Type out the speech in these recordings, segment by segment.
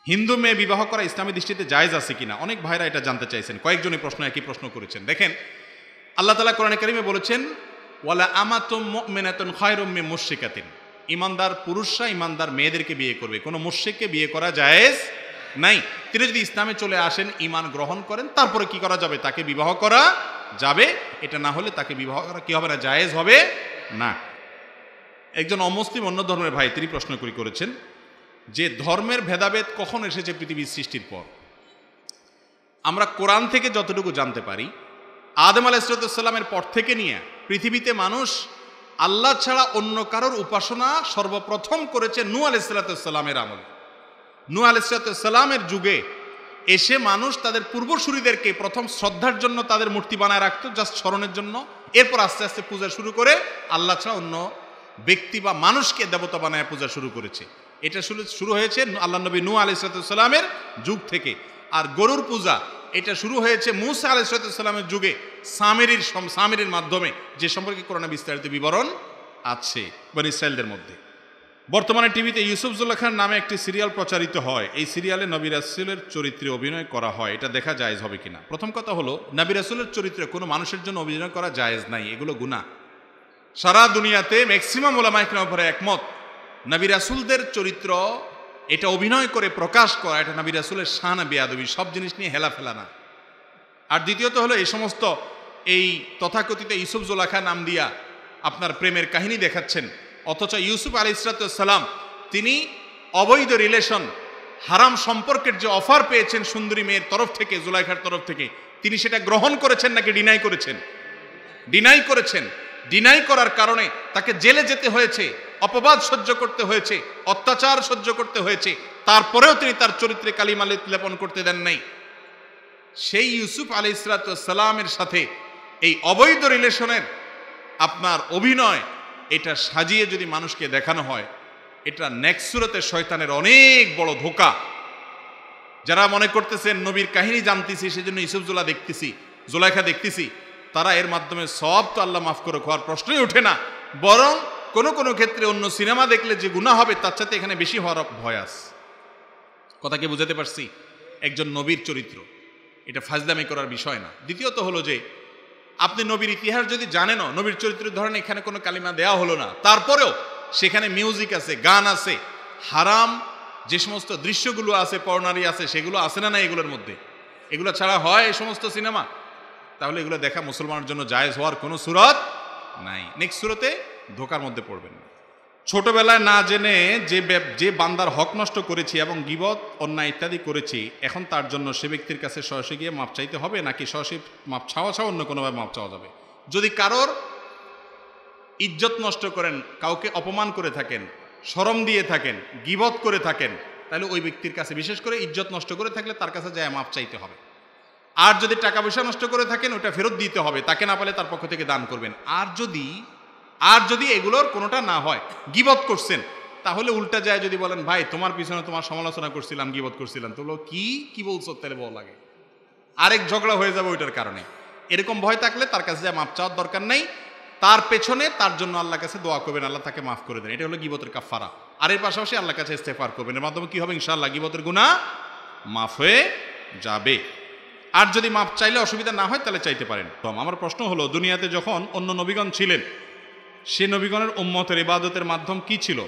হিন্দু মেয়ে বিবাহ করা ইসলামী দৃষ্টিতে জায়েজ আছে কিনা, অনেক ভাইরা এটা জানতে চাইছেন। কয়েকজনই একই প্রশ্ন করেছেন। দেখেন, আল্লাহ তাআলা কোরআনে কারিমে বলেছেন, ওয়ালা আমাতুম মুমিনাতুন খায়রুম মিন মুশরিকাতিন, ইমানদার পুরুষরা ইমানদার মেয়েদেরকে বিয়ে করবে, কোনো মুশরিককে বিয়ে করা জায়েজ নাই। তিনি যদি ইসলামে চলে আসেন, ঈমান গ্রহণ করেন, তারপরে কি করা যাবে? তাকে বিবাহ করা যাবে। এটা না হলে তাকে বিবাহ করা কি হবে না? জায়েজ হবে না। একজন অমুসলিম অন্য ধর্মের ভাই তিনি প্রশ্ন করেছেন যে ধর্মের ভেদাভেদ কখন এসেছে পৃথিবীর সৃষ্টির পর? আমরা কোরআন থেকে যতটুকু জানতে পারি, আদম আলাইহিস সালামের পর থেকে নিয়ে পৃথিবীতে মানুষ আল্লাহ ছাড়া অন্য কারোর উপাসনা সর্বপ্রথম করেছে নূহ আলাইহিস সালামের আমলে। নূহ আলাইহিস সালামের যুগে এসে মানুষ তাদের পূর্বসূরীদেরকে প্রথম শ্রদ্ধার জন্য তাদের মূর্তি বানায় রাখতো, জাস্ট স্মরণের জন্য। এরপর আস্তে আস্তে পূজা শুরু করে আল্লাহ ছাড়া অন্য ব্যক্তি বা মানুষকে দেবতা বানায় পূজা শুরু করেছে। এটা শুরু হয়েছে আল্লাহ নবী নূহ আলাইহিস সালামের যুগ থেকে। আর গরুর পূজা এটা শুরু হয়েছে মূসা আলাইহিস সালামের যুগে সামিরির মাধ্যমে, যে সম্পর্কে কোরআনে বিস্তারিত বিবরণ আছে বনী ইসরাঈলদের মধ্যে। বর্তমানে টিভিতে ইউসুফ জুলেখার নামে একটি সিরিয়াল প্রচারিত হয়। এই সিরিয়ালে নবী রাসূলের চরিত্রে অভিনয় করা হয়, এটা দেখা জায়েজ হবে কিনা? প্রথম কথা হলো, নবী রাসূলের চরিত্রে কোনো মানুষের জন্য অভিনয় করা জায়েজ নাই, এগুলো গুনাহ। সারা দুনিয়াতে ম্যাক্সিমাম উলামায়ে কেরামের উপরে একমত, নবী রাসূলদের চরিত্র এটা অভিনয় করে প্রকাশ করা, এটা নবী রাসূলের শান বেয়াদবি, সব জিনিস নিয়ে হেলাফেলা না। আর দ্বিতীয়ত হলো, এই সমস্ত এই তথাকথিত ইউসুফ জুলেখা নাম দিয়া আপনার প্রেমের কাহিনী দেখাচ্ছেন, অথচ ইউসুফ আলাইহিস সালাম তিনি অবৈধ রিলেশন, হারাম সম্পর্কের যে অফার পেয়েছেন সুন্দরী মেয়ের তরফ থেকে, জুলাইখার তরফ থেকে, তিনি সেটা গ্রহণ করেছেন নাকি ডিনাই করেছেন? ডিনাই করেছেন। ডিনাই করার কারণে তাকে জেলে যেতে হয়েছে, অপবাদ সহ্য করতে হয়েছে, অত্যাচার সহ্য করতে হয়েছে। তারপরেও তিনি তার চরিত্রে কালিমা লেপন করতে দেন নাই। সেই ইউসুফ আলাইহিস সালামের সাথে এই অবৈধ রিলেশনের আপনার অভিনয় এটা সাজিয়ে যদি মানুষকে দেখানো হয়, এটা নেক্সট সূরাতে শয়তানের অনেক বড় ধোঁকা। যারা মনে করতেছেন নবীর কাহিনী জানতেছি সেজন্য ইউসুফ জুলাইখা দেখতেছি, তারা এর মাধ্যমে সব তো আল্লাহ মাফ করে হওয়ার প্রশ্নই ওঠে না। বরং কোনো কোনো ক্ষেত্রে অন্য সিনেমা দেখলে যে গুনাহ হবে তার সাথে এখানে বেশি হওয়ার ভয় আছে। কথা কি বুঝাতে পারছি? একজন নবীর চরিত্র এটা ফাজলামি করার বিষয় না। দ্বিতীয়ত হলো যে আপনি নবীর ইতিহাস যদি জানেনও, নবীর চরিত্রের ধরেন এখানে কোনো কালিমা দেওয়া হলো না, তারপরেও সেখানে মিউজিক আছে, গান আছে, হারাম যে সমস্ত দৃশ্যগুলো আছে, পর্নারি আছে, সেগুলো আছে না? এগুলোর মধ্যে এগুলো ছাড়া হয় এই সমস্ত সিনেমা? তাহলে এগুলো দেখা মুসলমানের জন্য জায়েজ হওয়ার কোনো সুরত নাই। নেক্সট সুরতে ধোকার মধ্যে পড়বেন না। ছোটবেলায় না জেনে যে বান্দার হক নষ্ট করেছি এবং গীবত, অন্যায় ইত্যাদি করেছি, এখন তার জন্য সে ব্যক্তির কাছে সরাসরি গিয়ে মাপ চাইতে হবে নাকি সরাসরি মাপ ছাওয়া অন্য কোনোভাবে মাপ চাওয়া যাবে? যদি কারোর ইজ্জত নষ্ট করেন, কাউকে অপমান করে থাকেন, শরম দিয়ে থাকেন, গীবত করে থাকেন, তাহলে ওই ব্যক্তির কাছে, বিশেষ করে ইজ্জত নষ্ট করে থাকলে তার কাছে যায় মাপ চাইতে হবে। আর যদি টাকা পয়সা নষ্ট করে থাকেন, ওটা ফেরত দিতে হবে, তাকে না পেলে তার পক্ষ থেকে দান করবেন। আর যদি এগুলোর কোনোটা না হয়, গীবত করছেন, তাহলে উল্টা যায় যদি বলেন, ভাই তোমার পিছনে তোমার সমালোচনা করছিলাম, গীবত করছিলাম, তো বলো কি বলছো, তাহলে বল লাগে, আরেক ঝগড়া হয়ে যাবে ওইটার কারণে। এরকম ভয় থাকলে তার কাছে যায় মাপ চাওয়ার দরকার নেই, তার পেছনে তার জন্য আল্লাহর কাছে দোয়া করবেন, আল্লাহ তাকে মাফ করে দেন। এটা হলো গীবতের কাফারা। আর এর পাশাপাশি আল্লাহর কাছে ইস্তেগফার করবেন, এর মাধ্যমে কি হবে? ইনশাআল্লাহ গীবতের গুনাহ মাফ হয়ে যাবে। আর যদি মাপ চাইলে অসুবিধা না হয় তাহলে চাইতে পারেন। তো আমার প্রশ্ন হলো, দুনিয়াতে যখন অন্য নবীগণ ছিলেন, সে নবীগণের উম্মতের ইবাদতের মাধ্যম কি ছিল?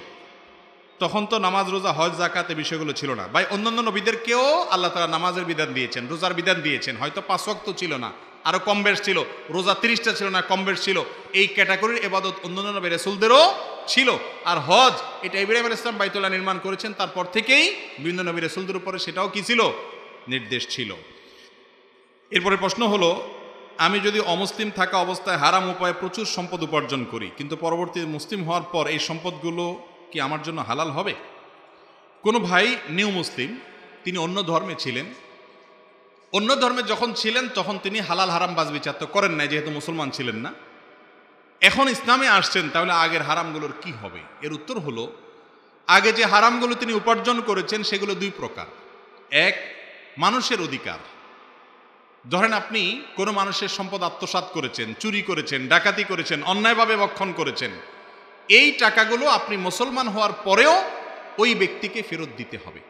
তখন তো নামাজ, রোজা, হজ, যাকাত এই বিষয়গুলো ছিল না। ভাই অন্যান্য নবীদেরকেও আল্লাহ তাআলা নামাজের বিধান দিয়েছেন, রোজার বিধান দিয়েছেন, হয়তো 5 ওয়াক্ত ছিল না, আরো কম বেশ ছিল, রোজা 30টা ছিল না, কম বেশ ছিল। এই ক্যাটাগরির ইবাদত অন্যান্য নবী রাসূলদেরও ছিল। আর হজ এটা ইব্রাহিম আলাইহিস সালাম বাইতুল্লাহ নির্মাণ করেছেন, তারপর থেকেই বিভিন্ন নবী রাসূলদের উপরে সেটাও কি ছিল? নির্দেশ ছিল। এরপরে প্রশ্ন হলো, আমি যদি অমুসলিম থাকা অবস্থায় হারাম উপায়ে প্রচুর সম্পদ উপার্জন করি, কিন্তু পরবর্তী মুসলিম হওয়ার পর এই সম্পদগুলো কি আমার জন্য হালাল হবে? কোনো ভাই নিউ মুসলিম, তিনি অন্য ধর্মে ছিলেন, অন্য ধর্মে যখন ছিলেন তখন তিনি হালাল হারাম বাজ বিচার তো করেন নাই, যেহেতু মুসলমান ছিলেন না। এখন ইসলামে আসছেন, তাহলে আগের হারামগুলোর কি হবে? এর উত্তর হলো, আগে যে হারামগুলো তিনি উপার্জন করেছেন সেগুলো 2 প্রকার। এক, মানুষের অধিকার। ধরেন আপনি কোনো মানুষের সম্পদ আত্মসাৎ করেছেন, চুরি করেছেন, ডাকাতি করেছেন, অন্যায়ভাবে ভক্ষণ করেছেন, এই টাকাগুলো আপনি মুসলমান হওয়ার পরেও ওই ব্যক্তিকে ফেরত দিতে হবে।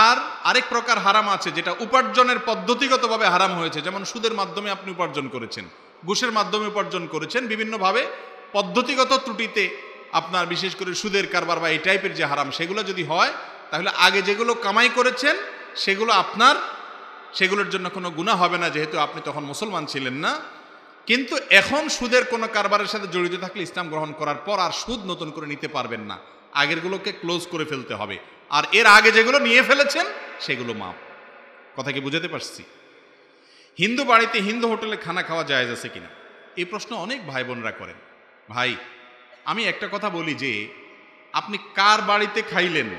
আর আরেক প্রকার হারাম আছে যেটা উপার্জনের পদ্ধতিগতভাবে হারাম হয়েছে, যেমন সুদের মাধ্যমে আপনি উপার্জন করেছেন, ঘুষের মাধ্যমে উপার্জন করেছেন, বিভিন্নভাবে পদ্ধতিগত ত্রুটিতে আপনার বিশেষ করে সুদের কারবার বা এই টাইপের যে হারাম সেগুলো যদি হয়, তাহলে আগে যেগুলো কামাই করেছেন সেগুলো আপনার, সেগুলোর জন্য কোনো গুনাহ হবে না, যেহেতু আপনি তখন মুসলমান ছিলেন না। কিন্তু এখন সুদের কোনো কারবারের সাথে জড়িত থাকলে ইসলাম গ্রহণ করার পর আর সুদ নতুন করে নিতে পারবেন না, আগেরগুলোকে ক্লোজ করে ফেলতে হবে, আর এর আগে যেগুলো নিয়ে ফেলেছেন সেগুলো মাপ। কথা কি বুঝাতে পারছি? হিন্দু বাড়িতে হিন্দু হোটেলে খানা খাওয়া জায়েজ আছে কিনা, এই প্রশ্ন অনেক ভাই বোনরা করেন। ভাই, আমি একটা কথা বলি যে আপনি কার বাড়িতে খাইলেন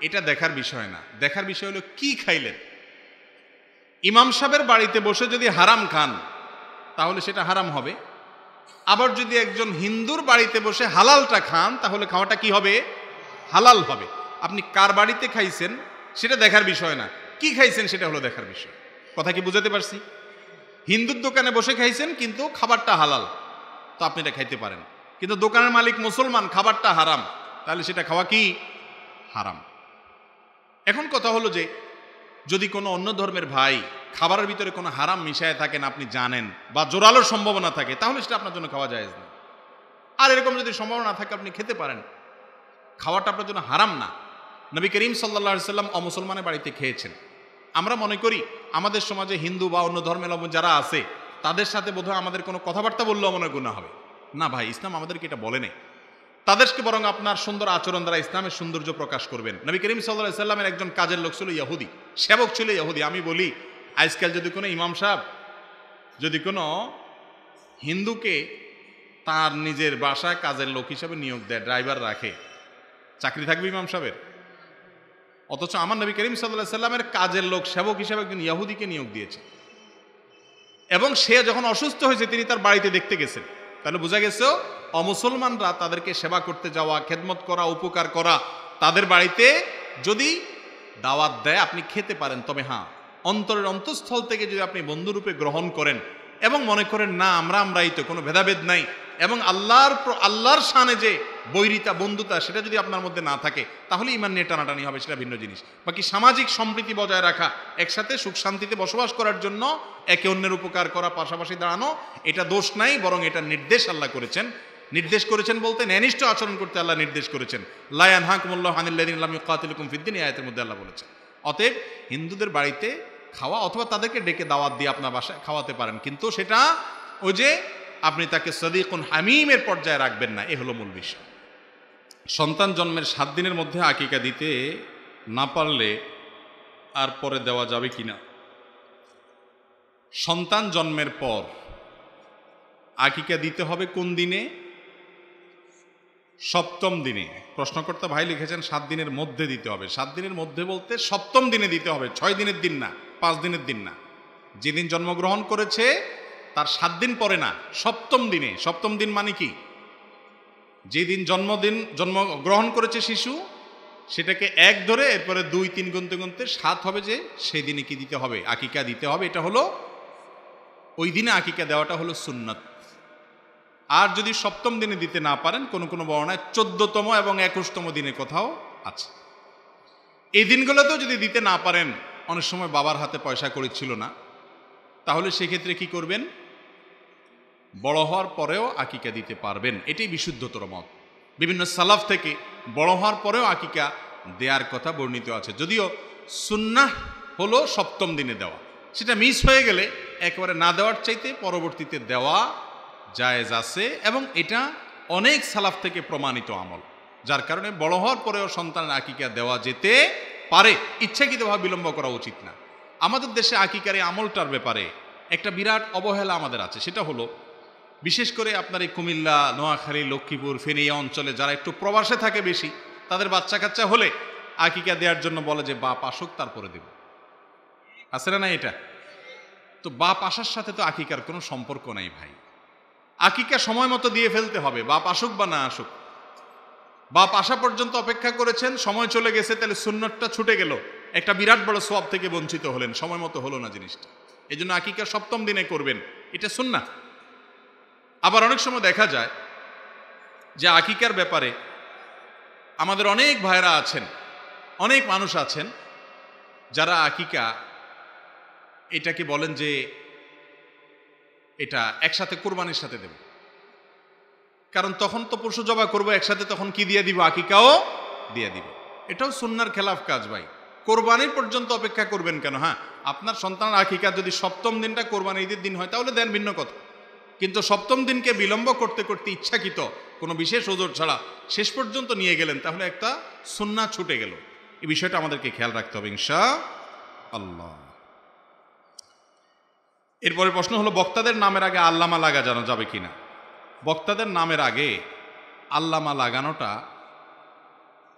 এটা দেখার বিষয় না, দেখার বিষয় হলো কি খাইলেন। ইমাম সাহেবের বাড়িতে বসে যদি হারাম খান তাহলে সেটা হারাম হবে, আবার যদি একজন হিন্দুর বাড়িতে বসে হালালটা খান তাহলে খাওয়াটা কি হবে? হালাল হবে। আপনি কার বাড়িতে খাইছেন সেটা দেখার বিষয় না, কি খাইছেন সেটা হলো দেখার বিষয়। কথা কি বুঝাতে পারছি? হিন্দুর দোকানে বসে খাইছেন কিন্তু খাবারটা হালাল, তো আপনি এটা খাইতে পারেন, কিন্তু দোকানের মালিক মুসলমান, খাবারটা হারাম, তাহলে সেটা খাওয়া কি? হারাম। এখন কথা হলো যে যদি কোনো অন্য ধর্মের ভাই খাবারের ভিতরে কোনো হারাম মিশায় থাকেন আপনি জানেন, বা জোরালোর সম্ভাবনা থাকে, তাহলে সেটা আপনার জন্য খাওয়া জায়েজ না। আর এরকম যদি সম্ভাবনা থাকে আপনি খেতে পারেন, খাওয়াটা আপনার জন্য হারাম না। নবী করিম সাল্লাল্লাহু আলাইহি সাল্লাম অমুসলমানের বাড়িতে খেয়েছেন। আমরা মনে করি আমাদের সমাজে হিন্দু বা অন্য ধর্মের যারা আছে তাদের সাথে বোধহয় আমাদের কোনো কথাবার্তা বললেও মনে গুনাহ হবে না। ভাই, ইসলাম আমাদেরকে এটা বলে নেই, তাদেরকে বরং আপনার সুন্দর আচরণ দ্বারা ইসলামের সৌন্দর্য প্রকাশ করবেন। নবী করিম সাল্লাল্লাহু আলাইহি সাল্লামের একজন কাজের লোক ছিল ইহুদি, সেবক ছিল ইহুদি। আমি বলি আজকাল যদি কোনো ইমাম সাহেব যদি কোনো হিন্দুকে তার নিজের বাসায় কাজের লোক হিসাবে নিয়োগ দেয়, ড্রাইভার রাখে, চাকরি থাকবে ইমাম সাহেবের? অথচ আমার নবী করিম সাল্লাল্লাহু আলাইহি সাল্লামের কাজের লোক সেবক হিসাবে একজন ইহুদিকে নিয়োগ দিয়েছে, এবং সে যখন অসুস্থ হয়েছে তিনি তার বাড়িতে দেখতে গেছেন। তাহলে বোঝা গেছে অমুসলমানরা তাদেরকে সেবা করতে যাওয়া, খেদমত করা, উপকার করা, তাদের বাড়িতে যদি দাওয়াত দেয় আপনি খেতে পারেন, তবে হ্যাঁ, অন্তরের অন্তঃস্থল থেকে যদি আপনি বন্ধুরূপে গ্রহণ করেন এবং মনে করেন না আমরাই তো, কোনো ভেদাভেদ নাই, এবং আল্লাহর শানে যে বৈরিতা বন্ধুতা সেটা যদি আপনার মধ্যে না থাকে, তাহলে ইমান নিয়ে টানাটানি হবে, সেটা ভিন্ন জিনিস। বাকি সামাজিক সম্প্রীতি বজায় রাখা, একসাথে সুখ শান্তিতে বসবাস করার জন্য একে অন্যের উপকার করা, পাশাপাশি দাঁড়ানো, এটা দোষ নাই, বরং এটা নির্দেশ আল্লাহ করেছেন। নির্দেশ করেছেন বলতে ন্যায়নিষ্ঠ আচরণ করতে আল্লাহ নির্দেশ করেছেন। লা ইয়ানহাকুমুল্লাহু আনিল্লাযিনা লাম ইউকাতিলুকুম ফিদ-দীন, এই আয়াতের মধ্যে আল্লাহ বলেছেন। অতএব হিন্দুদের বাড়িতে খাওয়া অথবা তাদেরকে ডেকে দাওয়াত দিয়ে আপনার বাসায় খাওয়াতে পারেন, কিন্তু সেটা ওই যে আপনি তাকে সদিকুন হামিমের পর্যায়ে রাখবেন না, এ হলো মূল বিষয়। সন্তান জন্মের 7 দিনের মধ্যে আকিকা দিতে না পারলে আর পরে দেওয়া যাবে কিনা? সন্তান জন্মের পর আকিকা দিতে হবে কোন দিনে? 7ম দিনে। প্রশ্নকর্তা ভাই লিখেছেন 7 দিনের মধ্যে দিতে হবে। 7 দিনের মধ্যে বলতে 7ম দিনে দিতে হবে, 6 দিনের দিন না, 5 দিনের দিন না। যেদিন জন্মগ্রহণ করেছে তার 7 দিন পরে না, 7ম দিনে। 7ম দিন মানে কি? যেদিন জন্মগ্রহণ করেছে শিশু সেটাকে 1 ধরে এরপরে 2, 3 গুনতে গুনতে 7 হবে, যে সেই দিনে কি দিতে হবে? আকিকা দিতে হবে। এটা হলো ওই দিনে আকিকা দেওয়াটা হলো সুন্নাত। আর যদি 7ম দিনে দিতে না পারেন, কোন কোন বর্ণনায় 14তম এবং 21তম দিনের কথাও আছে। এই দিনগুলোতেও যদি দিতে না পারেন, অনেক সময় বাবার হাতে পয়সা কড়ি ছিল না, তাহলে সেক্ষেত্রে কি করবেন? বড় হওয়ার পরেও আকিকা দিতে পারবেন, এটাই বিশুদ্ধতর মত। বিভিন্ন সালাফ থেকে বড় হওয়ার পরেও আকিকা দেওয়ার কথা বর্ণিত আছে, যদিও সুন্নাহ হলো 7ম দিনে দেওয়া। সেটা মিস হয়ে গেলে একেবারে না দেওয়ার চাইতে পরবর্তীতে দেওয়া জায়েজ আছে, এবং এটা অনেক সালাফ থেকে প্রমাণিত আমল, যার কারণে বড় হওয়ার পরেও সন্তানের আকিকা দেওয়া যেতে পারে, ইচ্ছাকৃতভাবে বিলম্ব করা উচিত না। আমাদের দেশে আকিকার এই আমলটার ব্যাপারে একটা বিরাট অবহেলা আমাদের আছে। সেটা হলো বিশেষ করে আপনার এই কুমিল্লা, নোয়াখালী, লক্ষ্মীপুর, ফেনী অঞ্চলে যারা একটু প্রবাসে থাকে বেশি, তাদের বাচ্চা কাচ্চা হলে আকিকা দেওয়ার জন্য বলে যে বাপ আসুক তারপরে দেব। আছে না এটা? তো বাপ আসার সাথে তো আকিকার কোনো সম্পর্ক নাই ভাই। আকিকা সময় মতো দিয়ে ফেলতে হবে, বাপ আসুক বা না আসুক। বাপ আসা পর্যন্ত অপেক্ষা করেছেন, সময় চলে গেছে, তাহলে সুন্নতটা ছুটে গেল, একটা বিরাট বড় সওয়াব থেকে বঞ্চিত হলেন, সময় মতো হলো না জিনিসটা। এই জন্য আকিকা 7ম দিনে করবেন, এটা সুন্নাহ। আবার অনেক সময় দেখা যায় যে আকিকার ব্যাপারে আমাদের অনেক ভাইরা আছেন, অনেক মানুষ আছেন, যারা আকিকা এটাকে বলেন যে এটা একসাথে কোরবানির সাথে দেব, কারণ তখন তো পশু জবাই করবো একসাথে, তখন কি দিয়ে দিব? আকিকাও দিয়ে দিব। এটাও সুন্নাহর খেলাফ কাজ ভাই। কোরবানির পর্যন্ত অপেক্ষা করবেন কেন? হ্যাঁ, আপনার সন্তানের আকিকা যদি সপ্তম দিনটা কোরবানি ঈদের দিন হয় তাহলে দেন, ভিন্ন কথা। কিন্তু সপ্তম দিনকে বিলম্ব করতে করতে ইচ্ছাকৃত কোনো বিশেষ ওজোর ছাড়া শেষ পর্যন্ত নিয়ে গেলেন, তাহলে একটা সুন্নাহ ছুটে গেল। এই বিষয়টা আমাদেরকে খেয়াল রাখতে হবে ইনশাআল্লাহ। এরপরে প্রশ্ন হলো, বক্তাদের নামের আগে আল্লামা লাগা জানা যাবে কিনা? বক্তাদের নামের আগে আল্লামা লাগানোটা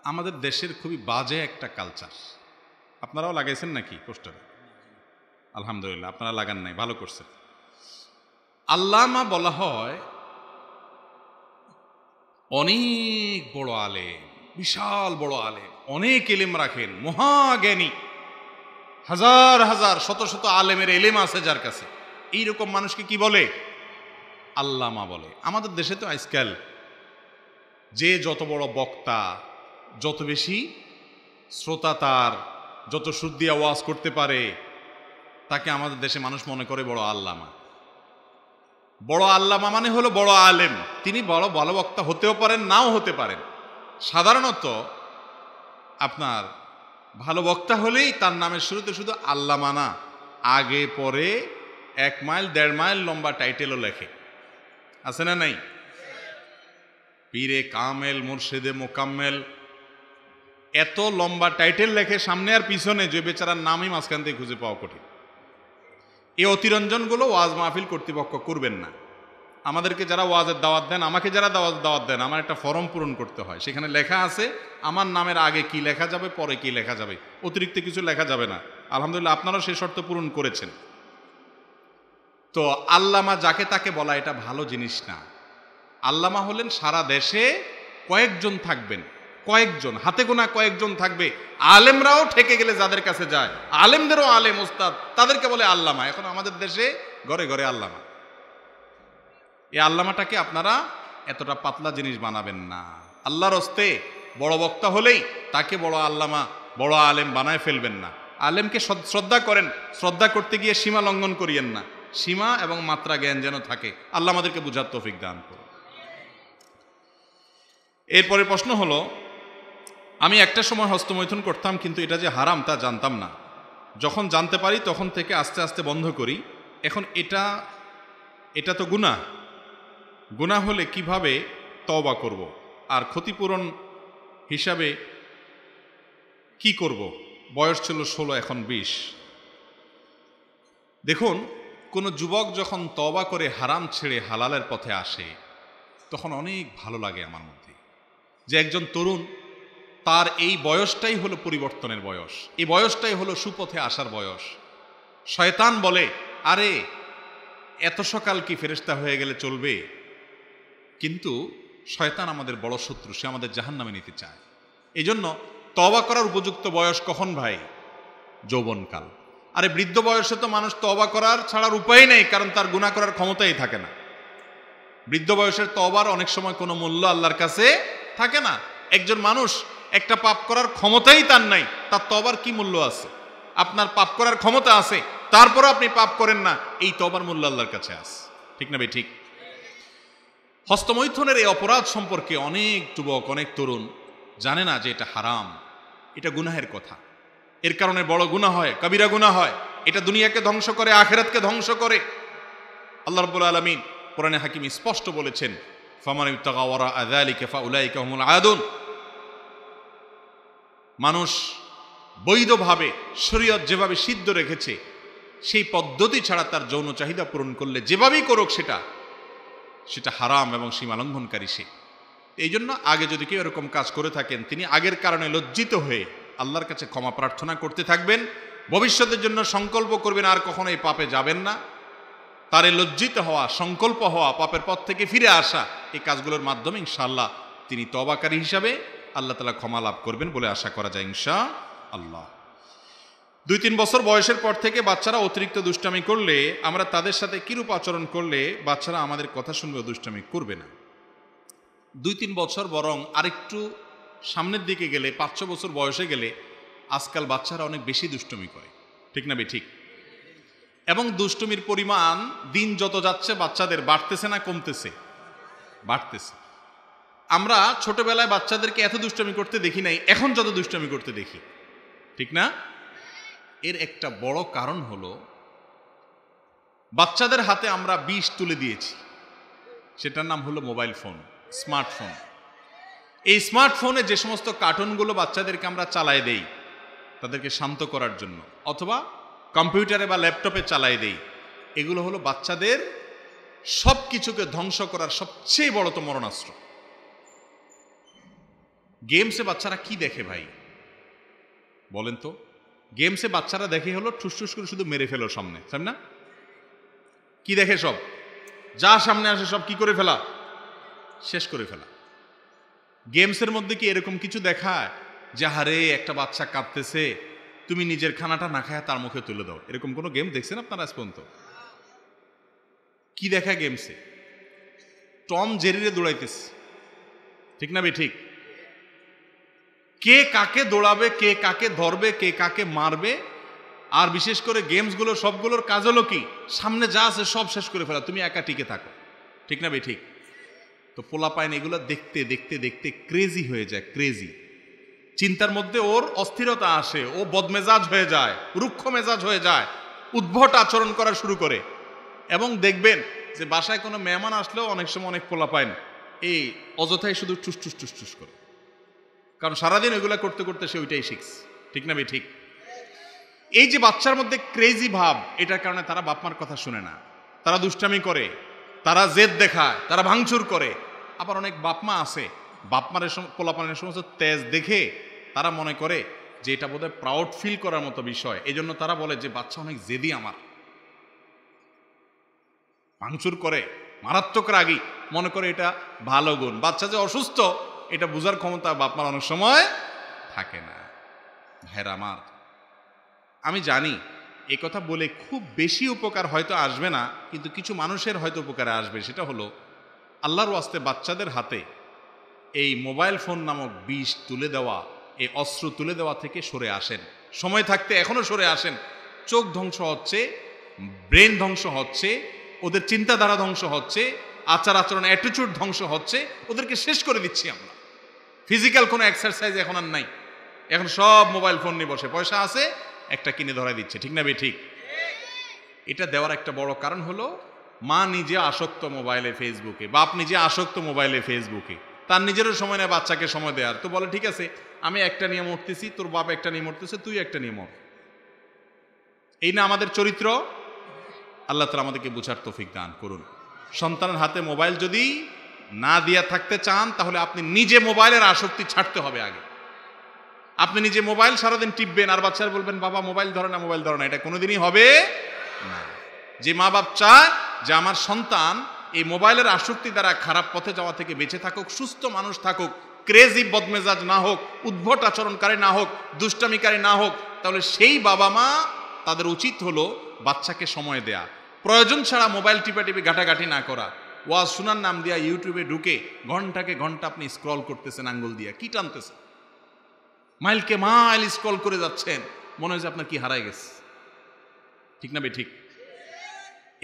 আমাদের দেশের খুবই বাজে একটা কালচার। আপনারাও লাগাইছেন নাকি পোস্টারে? আলহামদুলিল্লাহ, আপনারা লাগান নাই, ভালো করছেন। আল্লামা বলা হয় অনেক বড় আলেম, বিশাল বড় আলেম, অনেক এলেম রাখেন, মহাজ্ঞানী, হাজার হাজার শত শত আলেমের এলেম আছে যার কাছে, এইরকম মানুষকে কি বলে? আল্লামা বলে। আমাদের দেশে তো আজকাল যে যত বড় বক্তা, যত বেশি শ্রোতা, তার যত সুর দিয়ে ওয়াজ করতে পারে, তাকে আমাদের দেশে মানুষ মনে করে বড় আল্লামা। বড় আল্লামা মানে হলো বড় আলেম। তিনি বড় ভালো বক্তা হতেও পারেন, নাও হতে পারেন। সাধারণত আপনার ভালো বক্তা হলেই তার নামের শুরুতে শুধু আল্লামা না, আগে পরে 1 মাইল 1.5 মাইল লম্বা টাইটেলও লেখে, আছে না নাই? পীরে কামেল, মুর্শিদে মোকাম্মেল, এত লম্বা টাইটেল লেখে সামনে আর পিছনে, যে বেচারার নামই মাঝখান থেকে খুঁজে পাওয়া কঠিন। এই অতিরঞ্জনগুলো ওয়াজ মাহফিল কর্তৃপক্ষ করবেন না। আমাদেরকে যারা ওয়াজের দাওয়াত দেন, আমাকে যারা দাওয়াত দেন, আমার একটা ফর্ম পূরণ করতে হয়, সেখানে লেখা আছে আমার নামের আগে কি লেখা যাবে, পরে কি লেখা যাবে, অতিরিক্ত কিছু লেখা যাবে না। আলহামদুলিল্লাহ, আপনারাও সেই শর্ত পূরণ করেছেন। তো আল্লামা যাকে তাকে বলা এটা ভালো জিনিস না। আল্লামা হলেন সারা দেশে কয়েকজন থাকবেন, কয়েকজন, হাতে গোনা কয়েকজন থাকবে। আলেমরাও ঠেকে গেলে যাদের কাছে যায়, আলেমদেরও আলেম ওস্তাদ, তাদেরকে বলে আল্লামা। এখন আমাদের দেশে ঘরে ঘরে আল্লামা। এই আল্লামাটাকে আপনারা এতটা পাতলা জিনিস বানাবেন না। আল্লাহর হস্তে বড় বক্তা হলেই তাকে বড় আল্লামা, বড় আলেম বানায় ফেলবেন না। আলেমকে শ্রদ্ধা করেন, শ্রদ্ধা করতে গিয়ে সীমা লঙ্ঘন করিয়েন না। সীমা এবং মাত্রা জ্ঞান যেন থাকে। আল্লাহ আমাদেরকে বুঝার তৌফিক দান করুন। এরপরে প্রশ্ন হলো, আমি একটা সময় হস্তমৈথুন করতাম, কিন্তু এটা যে হারাম তা জানতাম না। যখন জানতে পারি তখন থেকে আস্তে আস্তে বন্ধ করি। এখন এটা তো গুনাহ। গুনাহ হলে কিভাবে তওবা করব? আর ক্ষতিপূরণ হিসাবে কি করব? বয়স ছিল 16, এখন 20। দেখুন, কোনো যুবক যখন তওবা করে হারাম ছেড়ে হালালের পথে আসে, তখন অনেক ভালো লাগে আমার মধ্যে, যে একজন তরুণ, তার এই বয়সটাই হলো পরিবর্তনের বয়স, এই বয়সটাই হলো সুপথে আসার বয়স। শয়তান বলে, আরে এত সকাল কি ফেরেশতা হয়ে গেলে চলবে? কিন্তু শয়তান আমাদের বড় শত্রু, সে আমাদের জাহান্নামে নিতে চায়। এই জন্য তওবা করার উপযুক্ত বয়স কখন ভাই? যৌবনকাল। আরে বৃদ্ধ বয়সে তো মানুষ তওবা করার ছাড়ার উপায় নেই, কারণ তার গুনাহ করার ক্ষমতাই থাকে না। বৃদ্ধ বয়সের তওবার অনেক সময় কোনো মূল্য আল্লাহর কাছে থাকে না। একজন মানুষ একটা পাপ করার ক্ষমতাই তার নাই, তার তওবার কি মূল্য আছে? আপনার পাপ করার ক্ষমতা আছে, তারপরও আপনি পাপ করেন না, এই তওবার মূল্য আল্লাহর কাছে আছে। ঠিক না ভাই? ঠিক। হস্তমৈথুনের এই অপরাধ সম্পর্কে অনেক যুবক, অনেক তরুণ জানে না যে এটা হারাম, এটা গুনাহের কথা। এর কারণে বড় গুনাহ হয়, কবিরা গুনাহ হয়। এটা দুনিয়াকে ধ্বংস করে, আখিরাতকে ধ্বংস করে। আল্লাহ রাব্বুল আলামিন কোরআনে হাকিম স্পষ্ট বলেছেন, ফামান ইবতাগা ওয়ারা যালিকা ফাউলাইকা হুমুল আদুন। মানুষ বৈধভাবে শরীয়ত যেভাবে সিদ্ধ রেখেছে সেই পদ্ধতি ছাড়া তার যৌন চাহিদা পূরণ করলে, যেভাবেই করুক, সেটা হারাম এবং সীমা লঙ্ঘনকারী সে। এই জন্য আগে যদি কেউ এরকম কাজ করে থাকেন, তিনি আগের কারণে লজ্জিত হয়ে আল্লাহর কাছে ক্ষমা প্রার্থনা করতে থাকবেন, ভবিষ্যতের জন্য সংকল্প করবেন আর কখনো এই পাপে যাবেন না। তার এই লজ্জিত হওয়া, সংকল্প হওয়া, পাপের পথ থেকে ফিরে আসা, এই কাজগুলোর মাধ্যমে ইনশাআল্লাহ তিনি তওবাকারী হিসাবে আল্লাহ তাআলা ক্ষমা লাভ করবেন বলে আশা করা যায় ইনশাআল্লাহ। 2-3 বছর বয়সের পর থেকে বাচ্চারা অতিরিক্ত দুষ্টামি করলে আমরা তাদের সাথে কিরূপ আচরণ করলে বাচ্চারা আমাদের কথা শুনবে ও দুষ্টামি করবে না? 2-3 বছর, বরং আরেকটু সামনের দিকে গেলে, 5-6 বছর বয়সে গেলে আজকাল বাচ্চারা অনেক বেশি দুষ্টুমি করে, ঠিক না ঠিক? এবং দুষ্টুমির পরিমাণ দিন যত যাচ্ছে বাচ্চাদের বাড়তেছে না কমতেছে? বাড়তেছে। আমরা ছোটবেলায় বাচ্চাদেরকে এত দুষ্টুমি করতে দেখি নাই, এখন যত দুষ্টুমি করতে দেখি, ঠিক না? এর একটা বড় কারণ হলো বাচ্চাদের হাতে আমরা বিষ তুলে দিয়েছি, সেটার নাম হলো মোবাইল ফোন, স্মার্টফোন। এই স্মার্টফোনে যে সমস্ত কার্টুনগুলো বাচ্চাদেরকে আমরা চালায় দেই তাদেরকে শান্ত করার জন্য, অথবা কম্পিউটারে বা ল্যাপটপে চালায় দেই, এগুলো হলো বাচ্চাদের সব কিছুকে ধ্বংস করার সবচেয়ে বড় তো মরণাস্ত্র। গেমসে বাচ্চারা কি দেখে ভাই বলেন তো? গেমসে বাচ্চারা দেখে হলো ঠুসঠুস করে শুধু মেরে ফেলো সামনে, তাই না? কি দেখে? সব যা সামনে আসে সব কি করে ফেলা, শেষ করে ফেলা। গেমসের মধ্যে কি এরকম কিছু দেখায় যে হারে একটা বাচ্চা কাঁদতেছে, তুমি নিজের খানাটা না খায় তার মুখে তুলে দাও? এরকম কোনো গেম দেখছেন আপনারা আজ পর্যন্ত? কি দেখা গেমসে? টম জেরিরে দৌড়াইতেছে, ঠিক না বে ঠিক? কে কাকে দৌড়াবে, কে কাকে ধরবে, কে কাকে মারবে। আর বিশেষ করে গেমসগুলো সবগুলোর কাজ হলো কি, সামনে যা আছে সব শেষ করে ফেলা, তুমি একা টিকে থাকো, ঠিক না বে ঠিক? তো পোলাপাইন এগুলো দেখতে দেখতে দেখতে ক্রেজি হয়ে যায়, ক্রেজি। চিন্তার মধ্যে ওর অস্থিরতা আসে, ও বদমেজাজ হয়ে যায়, রুক্ষ মেজাজ হয়ে যায়, উদ্ভট আচরণ করা শুরু করে। এবং দেখবেন যে বাসায় কোনো মেহমান আসলেও অনেক সময় অনেক পোলাপাইন এই অযথাই শুধু টুস টুস টুস টুস করে, কারণ সারাদিন ওইগুলা করতে করতে সে ওইটাই শিখছে, ঠিক না বে ঠিক? এই যে বাচ্চার মধ্যে ক্রেজি ভাব, এটার কারণে তারা বাপমার কথা শুনে না, তারা দুষ্টামি করে, তারা জেদ দেখায়, তারা ভাঙচুর করে। আবার অনেক বাপমা আছে, বাপমার পোলাপানের সমস্ত তেজ দেখে তারা মনে করে যে এটা বোধহয় প্রাউড ফিল করার মতো বিষয়, এই জন্য তারা বলে যে বাচ্চা অনেক জেদি, আমার ভাঙচুর করে, মারাত্মক রাগী, মনে করে এটা ভালো গুণ। বাচ্চা যে অসুস্থ এটা বোঝার ক্ষমতা বাপমার অনেক সময় থাকে না। ভাইরা আমার, আমি জানি এ কথা বলে খুব বেশি উপকার হয়তো আসবে না, কিন্তু কিছু মানুষের হয়তো উপকারে আসবে। সেটা হলো আল্লাহর ওয়াস্তে বাচ্চাদের হাতে এই মোবাইল ফোন নামক বিষ তুলে দেওয়া, এই অস্ত্র তুলে দেওয়া থেকে সরে আসেন। সময় থাকতে এখনো সরে আসেন। চোখ ধ্বংস হচ্ছে, ব্রেন ধ্বংস হচ্ছে, ওদের চিন্তাধারা ধ্বংস হচ্ছে, আচার আচরণ অ্যাটিটিউড ধ্বংস হচ্ছে, ওদেরকে শেষ করে দিচ্ছি আমরা। ফিজিক্যাল কোনো এক্সারসাইজ এখন আর নাই, এখন সব মোবাইল ফোন নিয়ে বসে, পয়সা আছে একটা কিনে ধরাই দিচ্ছে, ঠিক না বে ঠিক? এটা দেওয়ার একটা বড় কারণ হলো মা নিজে আসক্ত মোবাইলে ফেসবুকে, বাপ নিজে আসক্ত মোবাইলে ফেসবুকে, তার নিজেরও সময় নেয় বাচ্চাকে সময় দেওয়ার। তো বলে ঠিক আছে, আমি একটা নিয়ে মরতেছি, তোর বাপ একটা নিয়ে মরতেছে, তুই একটা নিয়ে মর। এই না আমাদের চরিত্র? আল্লাহ তাআলা আমাদেরকে বুঝার তৌফিক দান করুন। সন্তানের হাতে মোবাইল যদি না দিয়া থাকতে চান, তাহলে আপনি নিজে মোবাইলের আসক্তি ছাড়তে হবে আগে। আপনি নিজে মোবাইল সারাদিন টিপবেন আর বাচ্চারা বলবেন বাবা মোবাইল ধরে না, মোবাইল ধরে না, এটা কোনোদিনই হবে না। যে মা বাপ চায় যে আমার সন্তান এই মোবাইলের আসক্তি দ্বারা খারাপ পথে যাওয়া থেকে বেঁচে থাকুক, সুস্থ মানুষ থাকুক, ক্রেজি বদমেজাজ না হোক, উদ্ভট আচরণকারী না হোক, দুষ্টামিকারী না হোক, তাহলে সেই বাবা মা তাদের উচিত হলো বাচ্চাকে সময় দেয়া, প্রয়োজন ছাড়া মোবাইল টিপাটিপি ঘাটাঘাটি না করা। ওয়াজ শোনার নাম দিয়া ইউটিউবে ঢুকে ঘন্টাকে ঘন্টা আপনি স্ক্রল করতেছেন, আঙ্গুল দিয়া কি টানতেছেন, মাইলকে মাইল স্ক্রল করে যাচ্ছেন, মনে হয় যে আপনার কি হারায় গেছে, ঠিক না বে ঠিক?